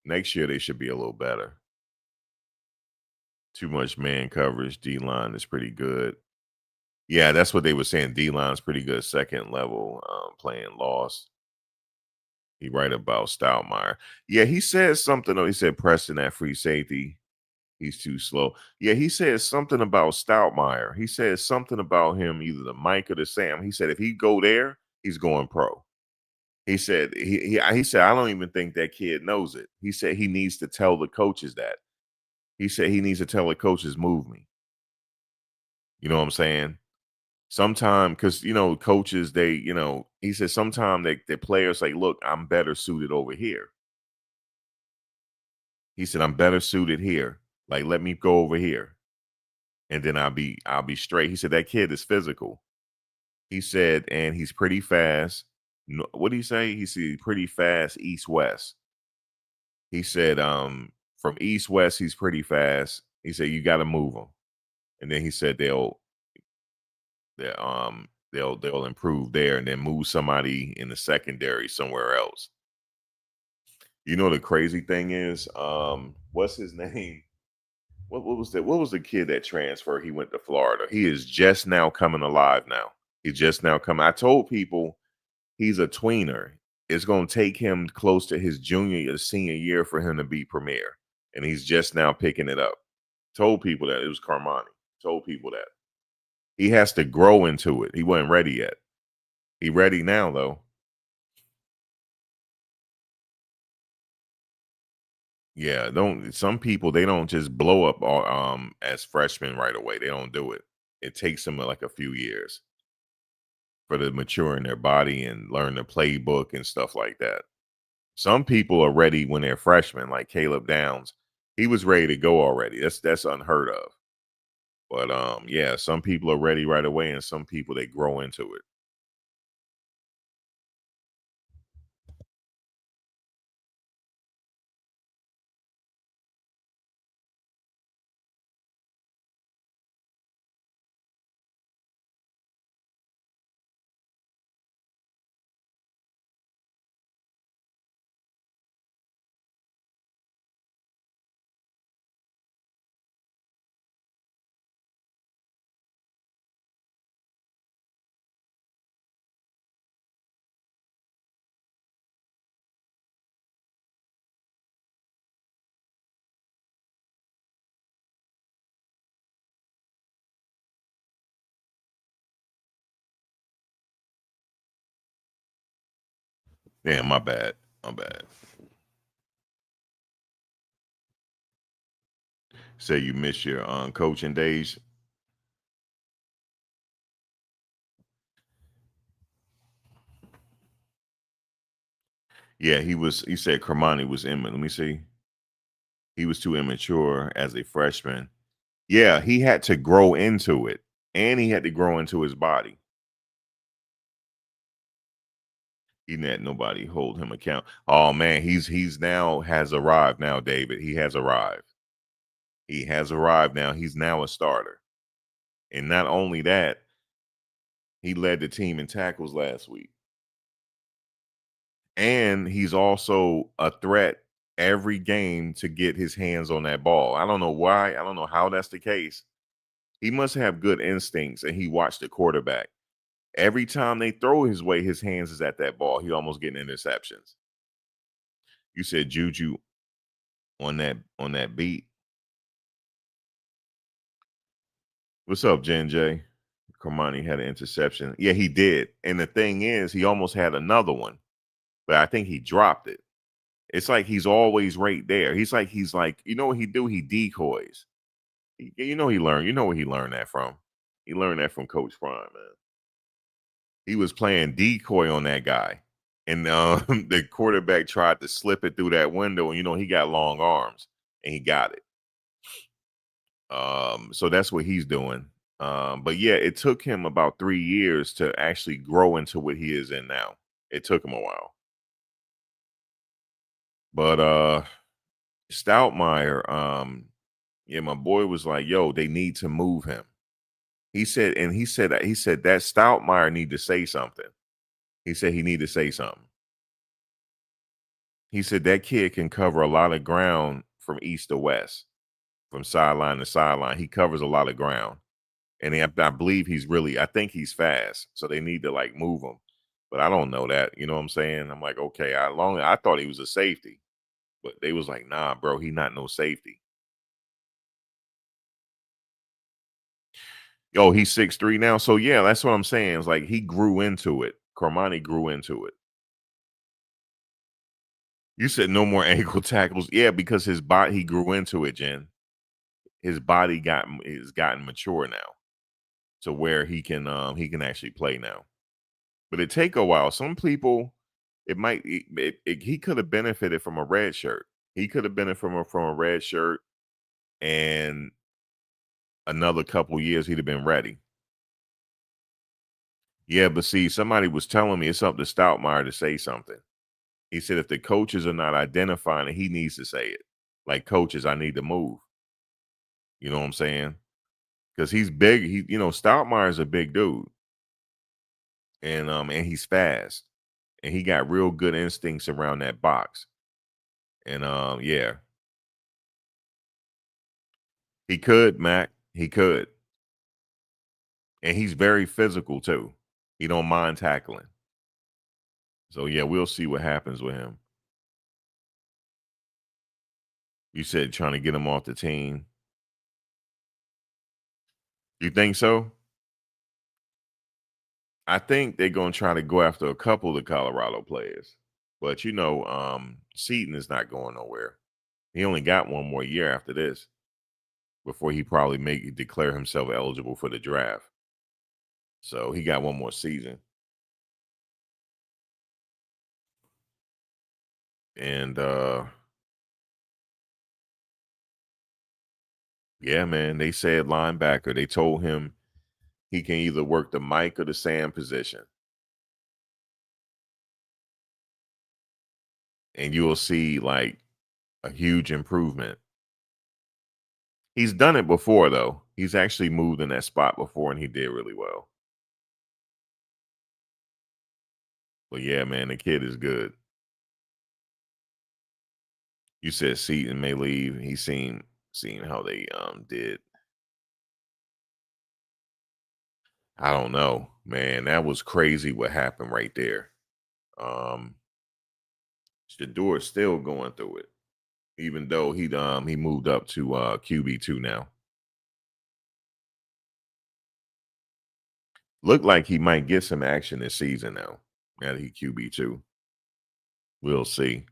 Next year they should be a little better. Too much man coverage. D line is pretty good. Yeah, that's what they were saying. D line's pretty good. Second level, playing lost. He right about Stoutmeyer. Yeah, he said something. He said Preston at free safety. He's too slow. Yeah, he said something about Stoutmeyer. He said something about him, either the Mike or the Sam. He said if he go there, he's going pro. He said he said I don't even think that kid knows it. He said he needs to tell the coaches that. He said he needs to tell the coaches move me. You know what I'm saying? Sometime because coaches he said sometimes the players say, look, I'm better suited over here. He said I'm better suited here. Like let me go over here, and then I'll be straight. He said that kid is physical. He said, and he's pretty fast. What did he say? He said pretty fast east west. He said from east west he's pretty fast. He said you got to move him, and then he said they'll improve there and then move somebody in the secondary somewhere else. You know the crazy thing is, what's his name? What was that? What was the kid that transferred? He went to Florida. He is just now coming alive now. He's just now coming. I told people he's a tweener. It's going to take him close to his junior or senior year for him to be premier. And he's just now picking it up. Told people that. It was Carmani. Told people that. He has to grow into it. He wasn't ready yet. He ready now, though. Yeah, some people they don't just blow up as freshmen right away. They don't do it. It takes them like a few years for to mature in their body and learn the playbook and stuff like that. Some people are ready when they're freshmen, like Caleb Downs. He was ready to go already. That's unheard of. But yeah, some people are ready right away, and some people they grow into it. Yeah, my bad. My bad. Say you miss your coaching days. Yeah, he said Kermani was let me see. He was too immature as a freshman. Yeah, he had to grow into it. And he had to grow into his body. He let nobody hold him account. Oh man, he's now has arrived now, David. He has arrived. He has arrived now. He's now a starter. And not only that, he led the team in tackles last week. And he's also a threat every game to get his hands on that ball. I don't know why. I don't know how that's the case. He must have good instincts, and he watched the quarterback. Every time they throw his way, his hands is at that ball. He almost getting interceptions. You said Juju on that beat. What's up, Jen J? Cormani had an interception. Yeah, he did. And the thing is, he almost had another one, but I think he dropped it. It's like he's always right there. He's like, you know what he do? He decoys. You know he learned. You know where he learned that from. He learned that from Coach Prime, man. He was playing decoy on that guy. And the quarterback tried to slip it through that window, and he got long arms, and he got it. So that's what he's doing. But yeah, it took him about 3 years to actually grow into what he is in now. It took him a while. But Stoutmeyer, yeah, my boy was like, yo, they need to move him. He said that Stoutmeyer need to say something. He said he need to say something. He said that kid can cover a lot of ground from east to west, from sideline to sideline. He covers a lot of ground. And I believe I think he's fast. So they need to like move him. But I don't know that. You know what I'm saying? I'm like, okay, I thought he was a safety. But they was like, nah, bro, he not no safety. Yo, he's 6'3" now. So yeah, that's what I'm saying. It's like he grew into it. Cormani grew into it. You said no more ankle tackles. Yeah, because his body, he grew into it, Jen. His body is gotten mature now to where he can actually play now. But it take a while. Some people, he could have benefited from a red shirt. He could have benefited from a red shirt, and another couple years he'd have been ready. Yeah, but see, somebody was telling me it's up to Stoutmeyer to say something. He said if the coaches are not identifying it, he needs to say it. Like, coaches, I need to move. You know what I'm saying? Because he's big. Stoutmeyer's a big dude, and he's fast, and he got real good instincts around that box. And yeah, he could, Mac. He could, and he's very physical too. He don't mind tackling. So yeah, we'll see what happens with him. You said trying to get him off the team. You think so? I think they're gonna try to go after a couple of the Colorado players, but Seaton is not going nowhere. He only got one more year after this before he probably declare himself eligible for the draft. So he got one more season. And yeah, man, they said linebacker. They told him he can either work the Mike or the Sam position. And you'll see like a huge improvement. He's done it before, though. He's actually moved in that spot before, and he did really well. But yeah, man, the kid is good. You said Seaton may leave. He's seen how they did. I don't know, man. That was crazy what happened right there. Shador is still going through it, even though he moved up to QB2 now. Looked like he might get some action this season now. Now that he QB2. We'll see.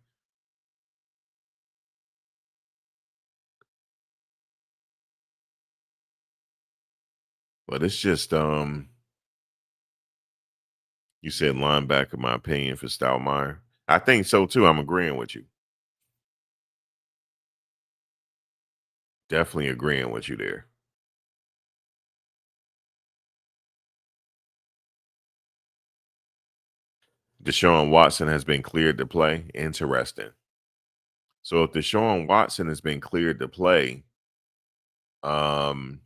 But it's just you said linebacker, my opinion, for Stoutmeyer. I think so too. I'm agreeing with you. Definitely agreeing with you there. Deshaun Watson has been cleared to play. Interesting. So if Deshaun Watson has been cleared to play, um,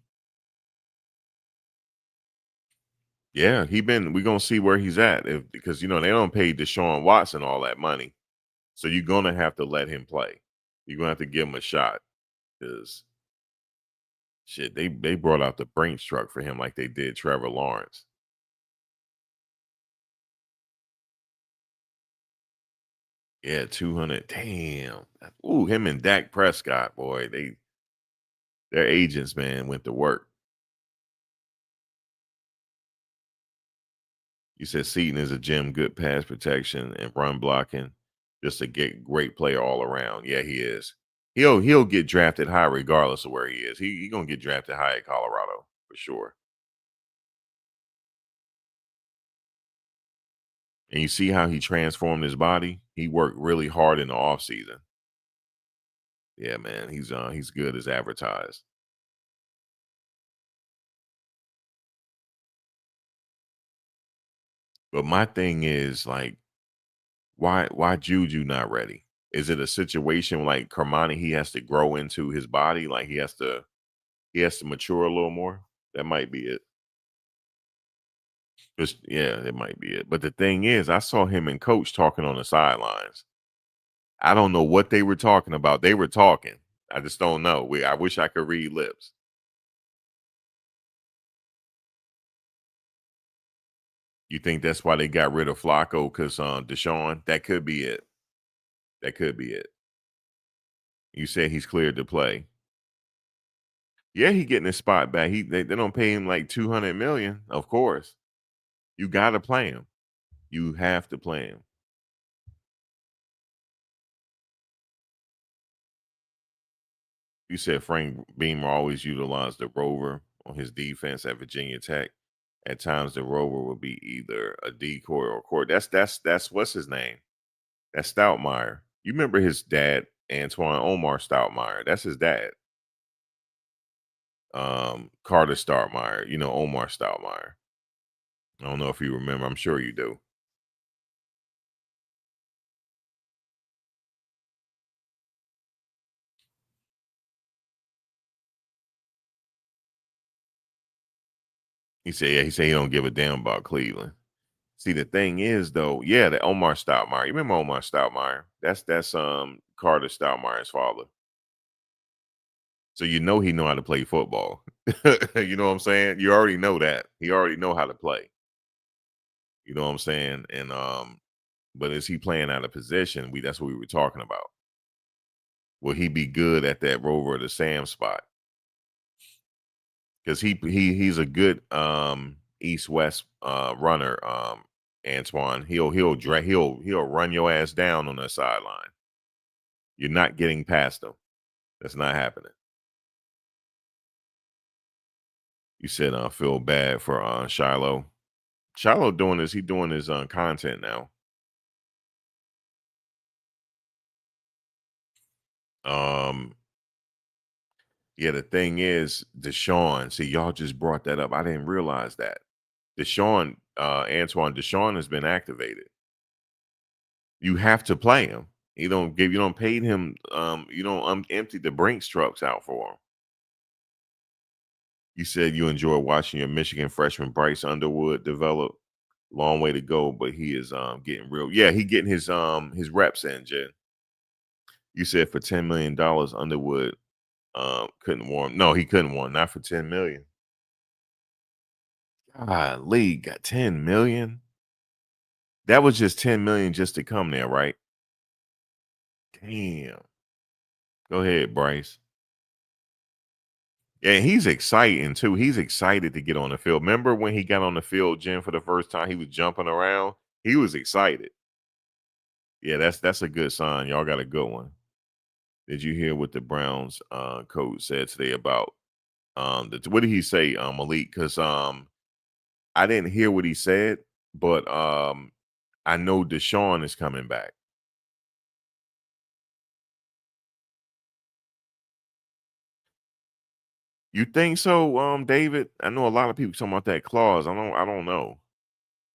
yeah, we're gonna see where he's at because they don't pay Deshaun Watson all that money. So you're gonna have to let him play. You're gonna have to give him a shot because shit, they brought out the Brinks truck for him like they did Trevor Lawrence. Yeah, 200. Damn. Ooh, him and Dak Prescott, boy, their agents, man, went to work. You said Seaton is a gem, good pass protection and run blocking, just a great player all around. Yeah, he is. He'll get drafted high regardless of where he is. He gonna get drafted high at Colorado for sure. And you see how he transformed his body? He worked really hard in the offseason. Yeah, man, he's good as advertised. But my thing is like, why Juju not ready? Is it a situation like Kermani, he has to grow into his body, like he has to mature a little more? That might be it. Just yeah, that might be it. But the thing is, I saw him and coach talking on the sidelines. I don't know what they were talking about. They were talking. I just don't know. I wish I could read lips. You think that's why they got rid of Flacco? Because Deshaun? That could be it. That could be it. You said he's cleared to play. Yeah, he getting his spot back. They don't pay him like 200 million. Of course, you got to play him. You have to play him. You said Frank Beamer always utilized the rover on his defense at Virginia Tech. At times, the rover will be either a decoy or a court. That's what's his name? That's Stoutmeyer. You remember his dad, Antoine Omar Stoutmeyer? That's his dad. Carter Stoutmeyer. Omar Stoutmeyer. I don't know if you remember. I'm sure you do. He said he don't give a damn about Cleveland. See, the thing is though, yeah, the Omar Stoutmeyer. You remember Omar Stoutmeyer? That's Carter Stoutmeyer's father. So he know how to play football. You know what I'm saying? You already know that. He already know how to play. You know what I'm saying? And but is he playing out of position? That's what we were talking about. Will he be good at that Rover or the Sam spot? Because he's a good east west runner. Antoine, he'll run your ass down on the sideline. You're not getting past him. That's not happening. You said feel bad for Shiloh. Shiloh doing this. He doing his content now. Um, yeah. The thing is, Deshaun. See, y'all just brought that up. I didn't realize that. Deshaun has been activated. You have to play him. You don't pay him. You don't empty the Brinks trucks out for him. You said you enjoy watching your Michigan freshman Bryce Underwood develop. Long way to go, but he is getting real. Yeah, he getting his reps in, Jen. You said for $10 million, Underwood couldn't warn. No, he couldn't warn. Not for 10 million. God, Lee got 10 million. That was just 10 million just to come there, right? Damn. Go ahead, Bryce. Yeah, he's exciting too. He's excited to get on the field. Remember when he got on the field, Jim, for the first time? He was jumping around. He was excited. Yeah, that's a good sign. Y'all got a good one. Did you hear what the Browns coach said today about what did he say, Malik? Because I didn't hear what he said, but I know Deshaun is coming back. You think so, David? I know a lot of people talking about that clause. I don't know.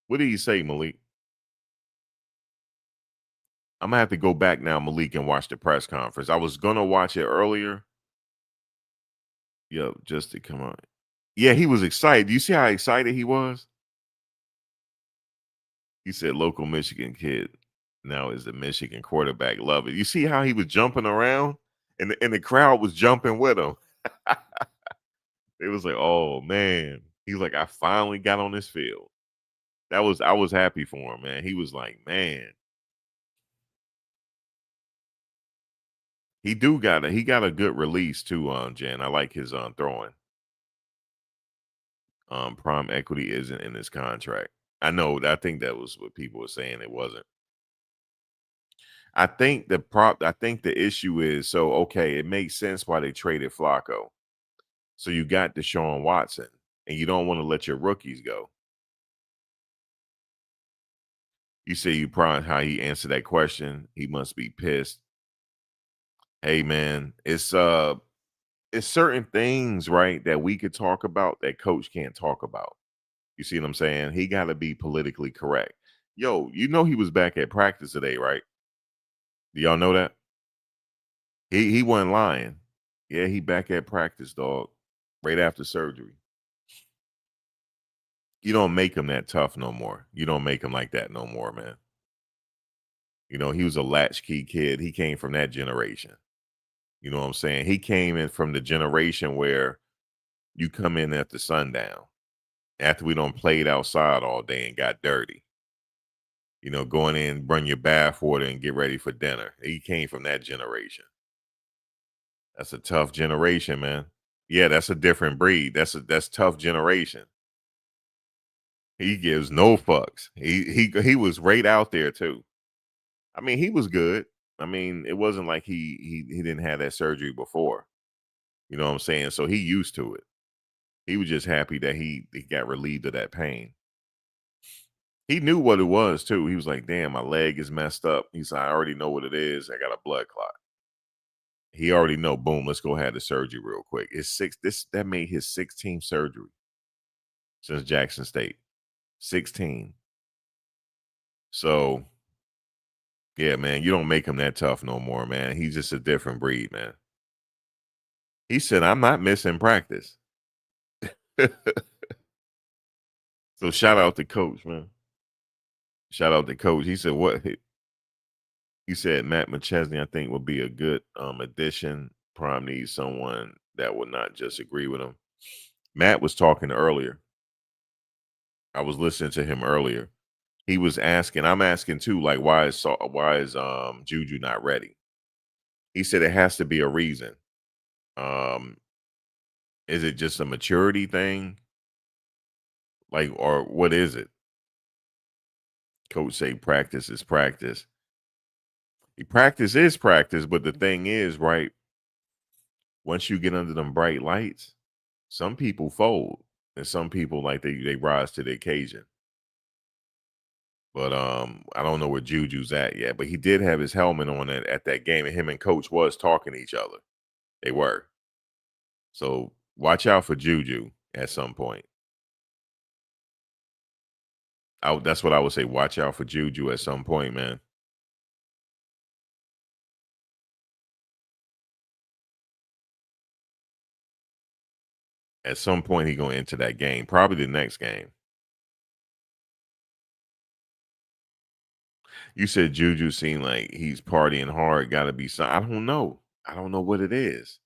What did he say, Malik? I'm gonna have to go back now, Malik, and watch the press conference. I was gonna watch it earlier. Yep, just to come on. Yeah, he was excited. Do you see how excited he was? He said local Michigan kid now is the Michigan quarterback. Love it. You see how he was jumping around? And the crowd was jumping with him. It was like, oh man. He's like, I finally got on this field. I was happy for him, man. He was like, man, he got a good release too, Jen. I like his throwing. Prime equity isn't in his contract. I think that was what people were saying. It wasn't. I think the issue is, so okay, it makes sense why they traded Flacco. So you got Deshaun Watson, and you don't want to let your rookies go. You say you probably how he answered that question. He must be pissed. Hey man, it's certain things, right, that we could talk about that coach can't talk about. You see what I'm saying? He got to be politically correct. Yo, you know he was back at practice today, right? Do y'all know that? He wasn't lying. Yeah, he back at practice, dog. Right after surgery. You don't make him that tough no more. You don't make him like that no more, man. You know, he was a latchkey kid. He came from that generation. You know what I'm saying? He came in from the generation where you come in after sundown, after we don't played outside all day and got dirty. You know, going in, bring your bath water and get ready for dinner. He came from that generation. That's a tough generation, man. Yeah, that's a different breed. That's tough generation. He gives no fucks. He was right out there too. I mean, he was good. I mean, it wasn't like he didn't have that surgery before. You know what I'm saying? So he used to it. He was just happy that he got relieved of that pain. He knew what it was too. He was like, "Damn, my leg is messed up." He said, "I already know what it is. I got a blood clot." He already know. Boom, let's go have the surgery real quick. That made his 16th surgery since Jackson State. 16. So yeah, man, you don't make him that tough no more, man. He's just a different breed, man. He said, "I'm not missing practice." So shout out to coach, man. Shout out to coach. He said, "What?" He said, "Matt McChesney, I think, would be a good addition. Prime needs someone that would not just agree with him." Matt was talking earlier. I was listening to him earlier. He was asking. I'm asking too. Like, why is Juju not ready? He said it has to be a reason. Um, is it just a maturity thing? Like, or what is it? Coach say practice is practice. Practice is practice, but the thing is, right? Once you get under them bright lights, some people fold, and some people like they rise to the occasion. But I don't know where Juju's at yet. But he did have his helmet on at that game, and him and Coach was talking to each other. They were. So watch out for Juju at some point. That's what I would say. Watch out for Juju at some point, man. At some point, he gonna enter that game. Probably the next game. You said Juju seemed like he's partying hard. Got to be some. I don't know. I don't know what it is.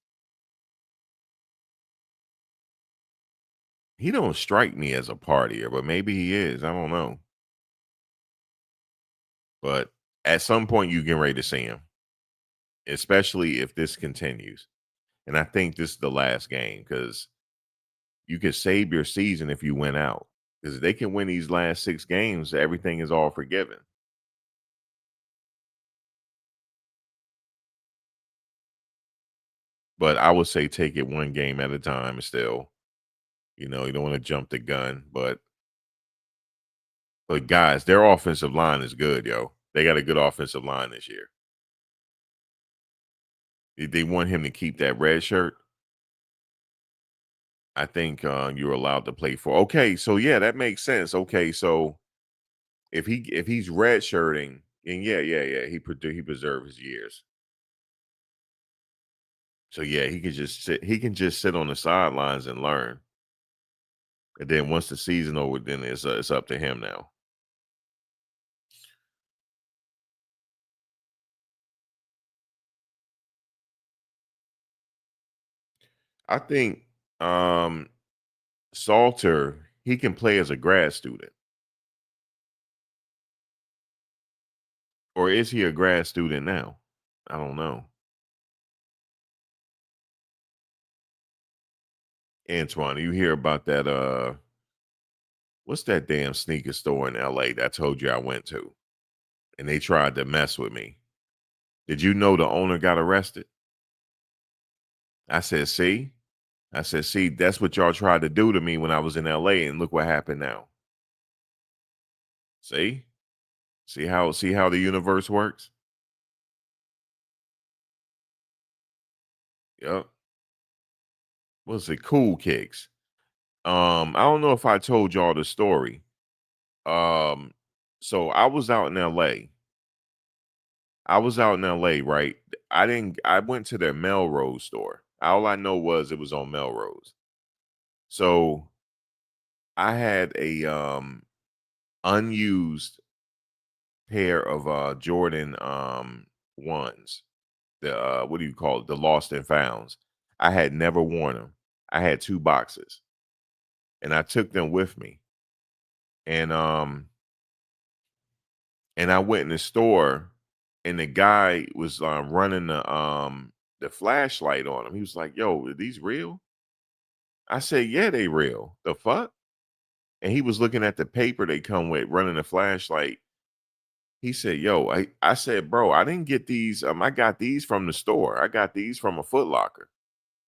He don't strike me as a partier, but maybe he is. I don't know. But at some point, you get ready to see him, especially if this continues. And I think this is the last game because you could save your season if you win out. Because if they can win these last 6 games, everything is all forgiven. But I would say take it one game at a time still. You know, you don't want to jump the gun. But guys, their offensive line is good, yo. They got a good offensive line this year. If they want him to keep that red shirt, I think you're allowed to play for. Okay, so yeah, that makes sense. Okay, so if he's red shirting, And yeah. He preserved his years. So yeah, he can just sit on the sidelines and learn. And then once the season over, then it's up to him now. I think Salter, he can play as a grad student. Or is he a grad student now? I don't know. Antoine, you hear about that what's that damn sneaker store in LA that I told you I went to? And they tried to mess with me. Did you know the owner got arrested? I said, see? I said, see, that's what y'all tried to do to me when I was in LA, and look what happened now. See? See how the universe works? Yep. What's it? Cool Kicks. I don't know if I told y'all the story. Um, so I was out in LA. Right? I went to their Melrose store. All I know was it was on Melrose. So I had a unused pair of Jordan ones. The what do you call it? The lost and founds. I had never worn them. I had 2 boxes and I took them with me. And I went in the store and the guy was running the flashlight on them. He was like, "Yo, are these real?" I said, "Yeah, they real. The fuck?" And he was looking at the paper they come with, running the flashlight. He said, "Yo," I said, "Bro, I didn't get these. I got these from the store. I got these from a Foot Locker.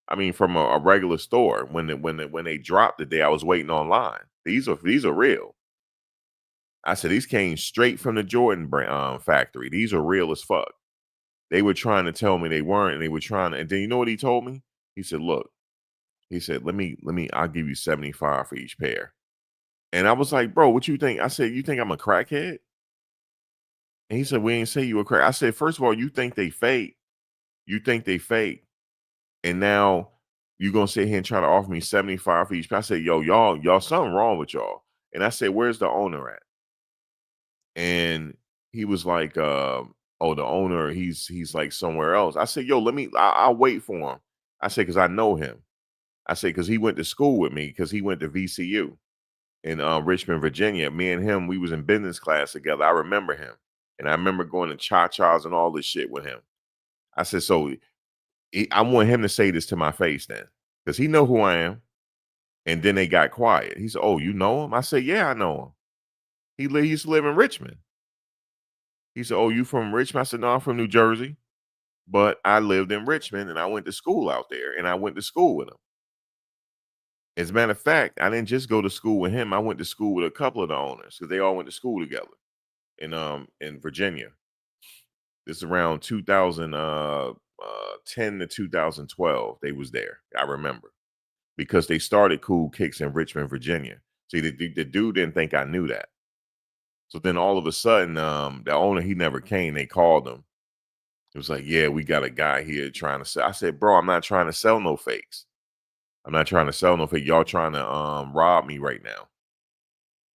I mean, from a regular store. When they dropped the day I was waiting online. These are real." I said, "These came straight from the Jordan brand, factory. These are real as fuck." They were trying to tell me they weren't, and they were trying to. And then you know what he told me? He said, "Look," he said, "Let me. I'll give you 75 for each pair." And I was like, "Bro, what you think?" I said, "You think I'm a crackhead?" And he said, "We ain't say you were crack." I said, "First of all, you think they fake. You think they fake. And now you gonna sit here and try to offer me 75 for each pair." I said, "Yo, y'all, something wrong with y'all." And I said, "Where's the owner at?" And he was like, "Oh, the owner, he's like somewhere else." I said, "Yo, I'll wait for him." I said, "Cause I know him." I said, "Cause he went to school with me, cause he went to VCU in Richmond, Virginia. Me and him, we was in business class together. I remember him. And I remember going to cha-chas and all this shit with him." I said, "So I want him to say this to my face then, because he know who I am." And then they got quiet. He said, "Oh, you know him?" I said, "Yeah, I know him. He used to live in Richmond." He said, "Oh, you from Richmond?" I said, "No, I'm from New Jersey, but I lived in Richmond and I went to school out there, and I went to school with him. As a matter of fact, I didn't just go to school with him. I went to school with a couple of the owners because they all went to school together in Virginia. This is around 2010 to 2012. They was there. I remember because they started Cool Kicks in Richmond, Virginia. See, the dude didn't think I knew that. So then all of a sudden, the owner, he never came. They called him. It was like, "Yeah, we got a guy here trying to sell." I said, "Bro, I'm not trying to sell no fakes. I'm not trying to sell no fake. Y'all trying to rob me right now."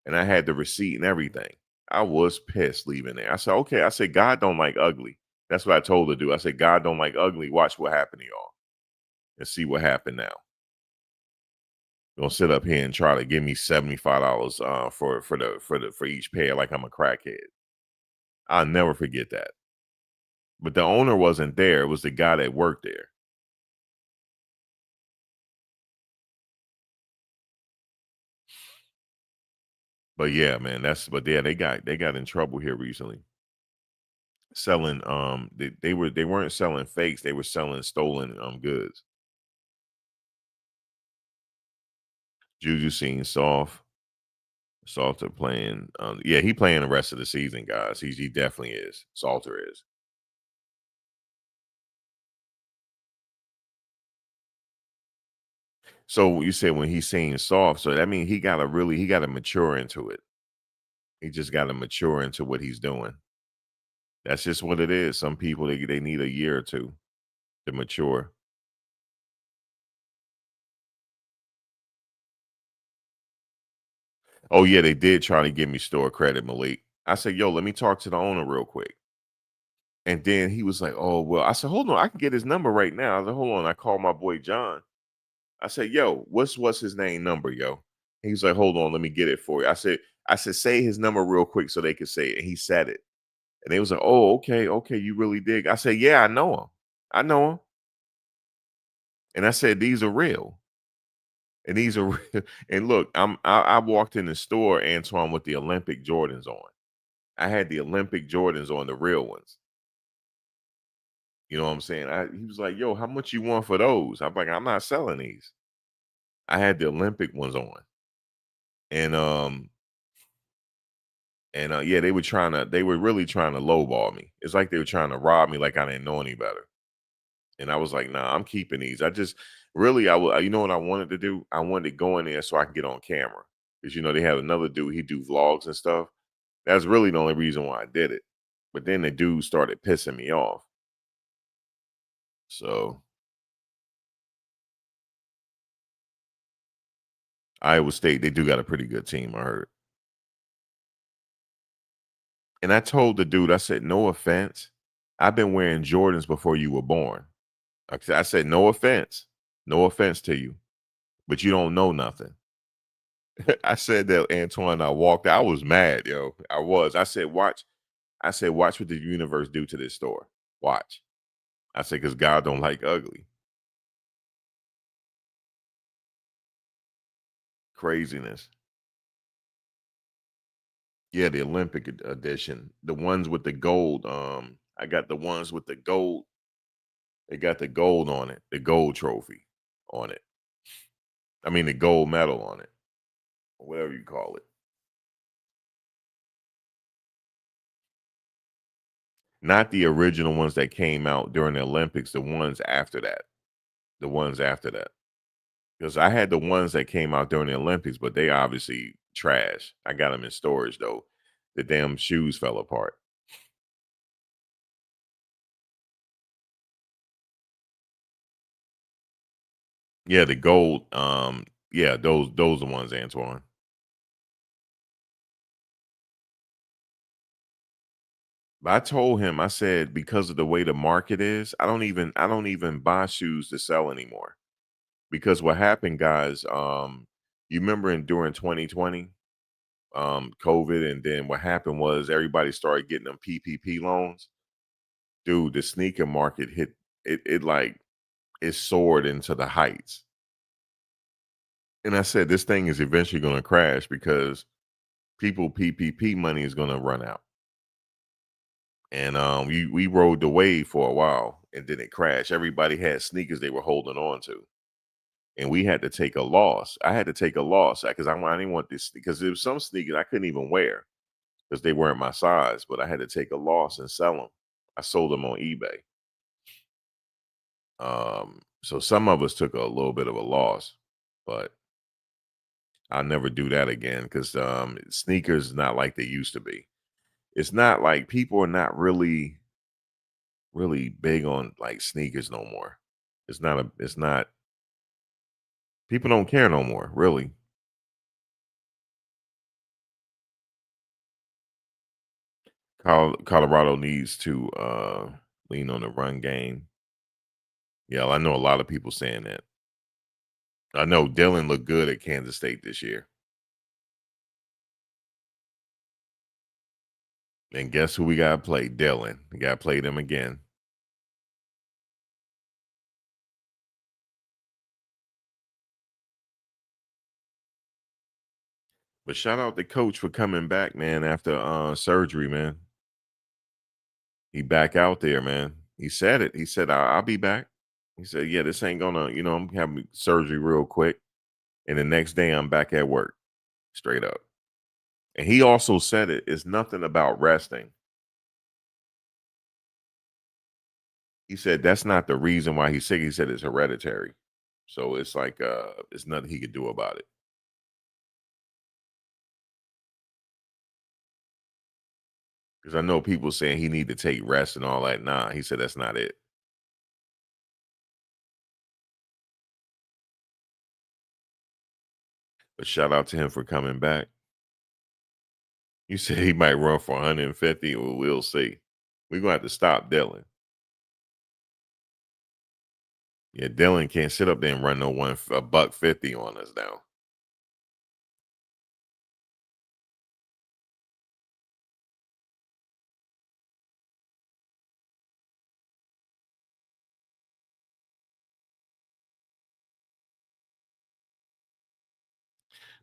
And I had the receipt and everything. I was pissed leaving there. I said, "Okay." I said, "God don't like ugly." That's what I told her to do. I said, "God don't like ugly. Watch what happened to y'all and see what happened now. Gonna sit up here and try to give me $75 for each pair like I'm a crackhead." I'll never forget that. But the owner wasn't there. It was the guy that worked there. But yeah, man, but yeah, they got in trouble here recently. Selling they weren't selling fakes, they were selling stolen goods. Juju seems soft. Salter playing yeah, he playing the rest of the season, guys. He definitely is. Salter is. So you said when he's saying soft, so that means he gotta mature into it. He just gotta mature into what he's doing. That's just what it is. Some people they need a year or two to mature. Oh yeah, they did try to give me store credit, Malik. I said, yo, let me talk to the owner real quick. And then he was like, oh, well, I said, hold on, I can get his number right now. I said, hold on. I called my boy John. I said, yo, what's his name number, yo? He's like, hold on, let me get it for you. I said, say his number real quick so they could say it. And he said it. And they was like, oh, okay, you really dig. I said, yeah, I know him. I know him. And I said, these are real. And these are real. And look, I walked in the store, Antoine, with the Olympic Jordans on. I had the Olympic Jordans on, the real ones. You know what I'm saying? He was like, yo, how much you want for those? I'm like, I'm not selling these. I had the Olympic ones on. And yeah, they were really trying to lowball me. It's like they were trying to rob me like I didn't know any better. And I was like, nah, I'm keeping these. I just really, you know what I wanted to do? I wanted to go in there so I can get on camera. Because, they had another dude, he do vlogs and stuff. That's really the only reason why I did it. But then the dude started pissing me off. So Iowa State, they do got a pretty good team, I heard. And I told the dude, I said, no offense. I've been wearing Jordans before you were born. I said, no offense. No offense to you, but you don't know nothing. I said that, Antoine. I walked. I was mad, yo. I was. I said, watch. I said, watch what the universe do to this store. Watch. I said, because God don't like ugly. Craziness. Yeah, the Olympic edition. The ones with the gold. I got the ones with the gold. They got the gold on it. The gold trophy on it. I mean, the gold medal on it. Or whatever you call it. Not the original ones that came out during the Olympics. The ones after that. The ones after that. Because I had the ones that came out during the Olympics, but they obviously trash. I got them in storage though. The damn shoes fell apart. Yeah, the gold. Yeah, those are the ones, Antoine. But I told him, I said, because of the way the market is, I don't even buy shoes to sell anymore. Because what happened, guys, you remember during 2020, COVID, and then what happened was everybody started getting them PPP loans. Dude, the sneaker market hit it like it soared into the heights. And I said, this thing is eventually going to crash because people PPP money is going to run out. And we rode the wave for a while, and then it crashed. Everybody had sneakers they were holding on to, and we had to take a loss. I had to take a loss because I didn't want this, because there was some sneakers I couldn't even wear because they weren't my size. But I had to take a loss and sell them. I sold them on eBay. So some of us took a little bit of a loss, but I'll never do that again because sneakers not like they used to be. It's not like people are not really big on like sneakers no more. It's not people don't care no more, really. Colorado needs to lean on the run game. Yeah, I know a lot of people saying that. I know Dylan looked good at Kansas State this year. And guess who we gotta play? Dylan. We gotta play them again. But shout out the coach for coming back, man, after surgery, man. He back out there, man. He said it. He said, I'll be back. He said, yeah, this ain't gonna, I'm having surgery real quick. And the next day I'm back at work. Straight up. And he also said it's nothing about resting. He said that's not the reason why he's sick. He said it's hereditary. So it's like it's nothing he could do about it. Because I know people saying he need to take rest and all that. Nah, he said that's not it. But shout out to him for coming back. You said he might run for 150. Well, we'll see. We're gonna have to stop Dylan. Yeah, Dylan can't sit up there and run no a buck 50 on us now.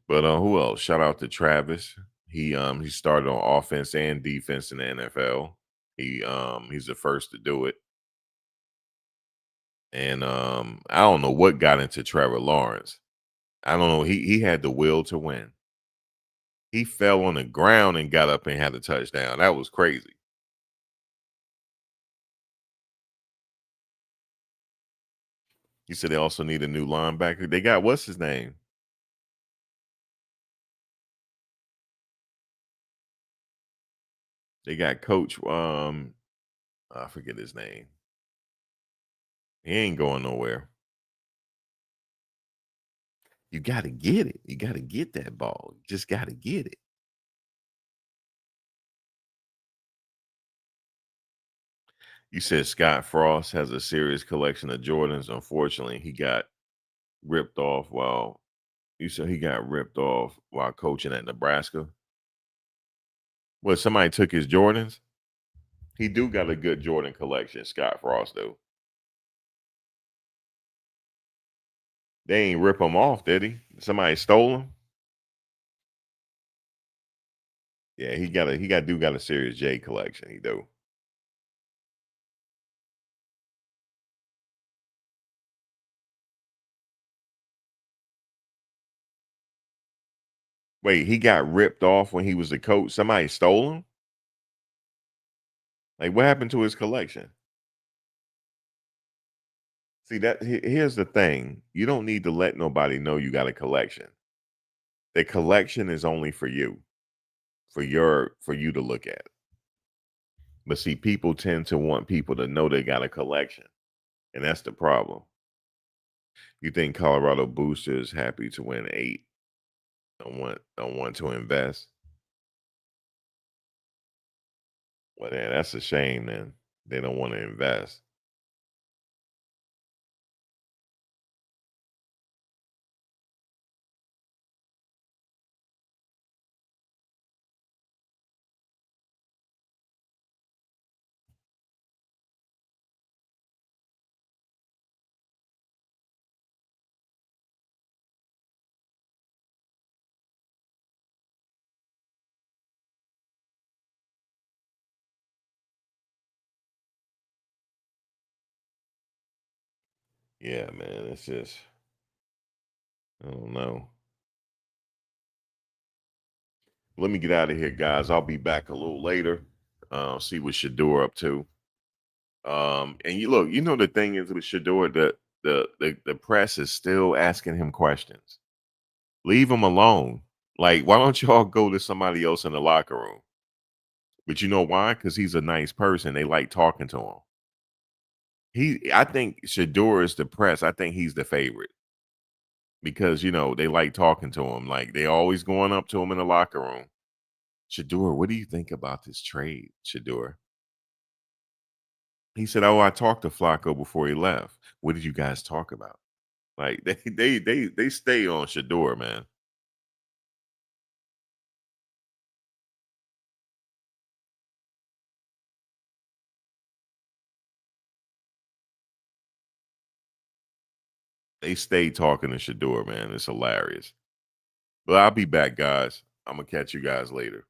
But who else? Shout out to Travis. He started on offense and defense in the NFL. He's the first to do it. And I don't know what got into Trevor Lawrence. I don't know. He had the will to win. He fell on the ground and got up and had a touchdown. That was crazy. He said they also need a new linebacker. They got what's his name? They got coach I forget his name. He ain't going nowhere. You got to get it. You got to get that ball. You just got to get it. You said Scott Frost has a serious collection of Jordans. Unfortunately, he got ripped off while you said he got ripped off while coaching at Nebraska. Well, somebody took his Jordans. He do got a good Jordan collection, Scott Frost, though. They ain't rip him off, did he? Somebody stole him. Yeah, he got a serious J collection. He do. Wait, he got ripped off when he was the coach. Somebody stole him. Like, what happened to his collection? See that here's the thing. You don't need to let nobody know you got a collection. The collection is only for you, for you to look at. But see, people tend to want people to know they got a collection, and that's the problem. You think Colorado Booster is happy to win 8? Don't want to invest. Well, then that's a shame. Then they don't want to invest. Yeah, man. It's just I don't know. Let me get out of here, guys. I'll be back a little later. See what Shador up to. And you look, you know the thing is with Shador, the press is still asking him questions. Leave him alone. Like, why don't y'all go to somebody else in the locker room? But you know why? Because he's a nice person. They like talking to him. I think Shador is the press. I think he's the favorite because they like talking to him. Like they always going up to him in the locker room. Shador, what do you think about this trade, Shador? He said, "Oh, I talked to Flacco before he left. What did you guys talk about?" Like they stay on Shador, man. They stay talking to Shador, man. It's hilarious. But I'll be back, guys. I'm gonna catch you guys later.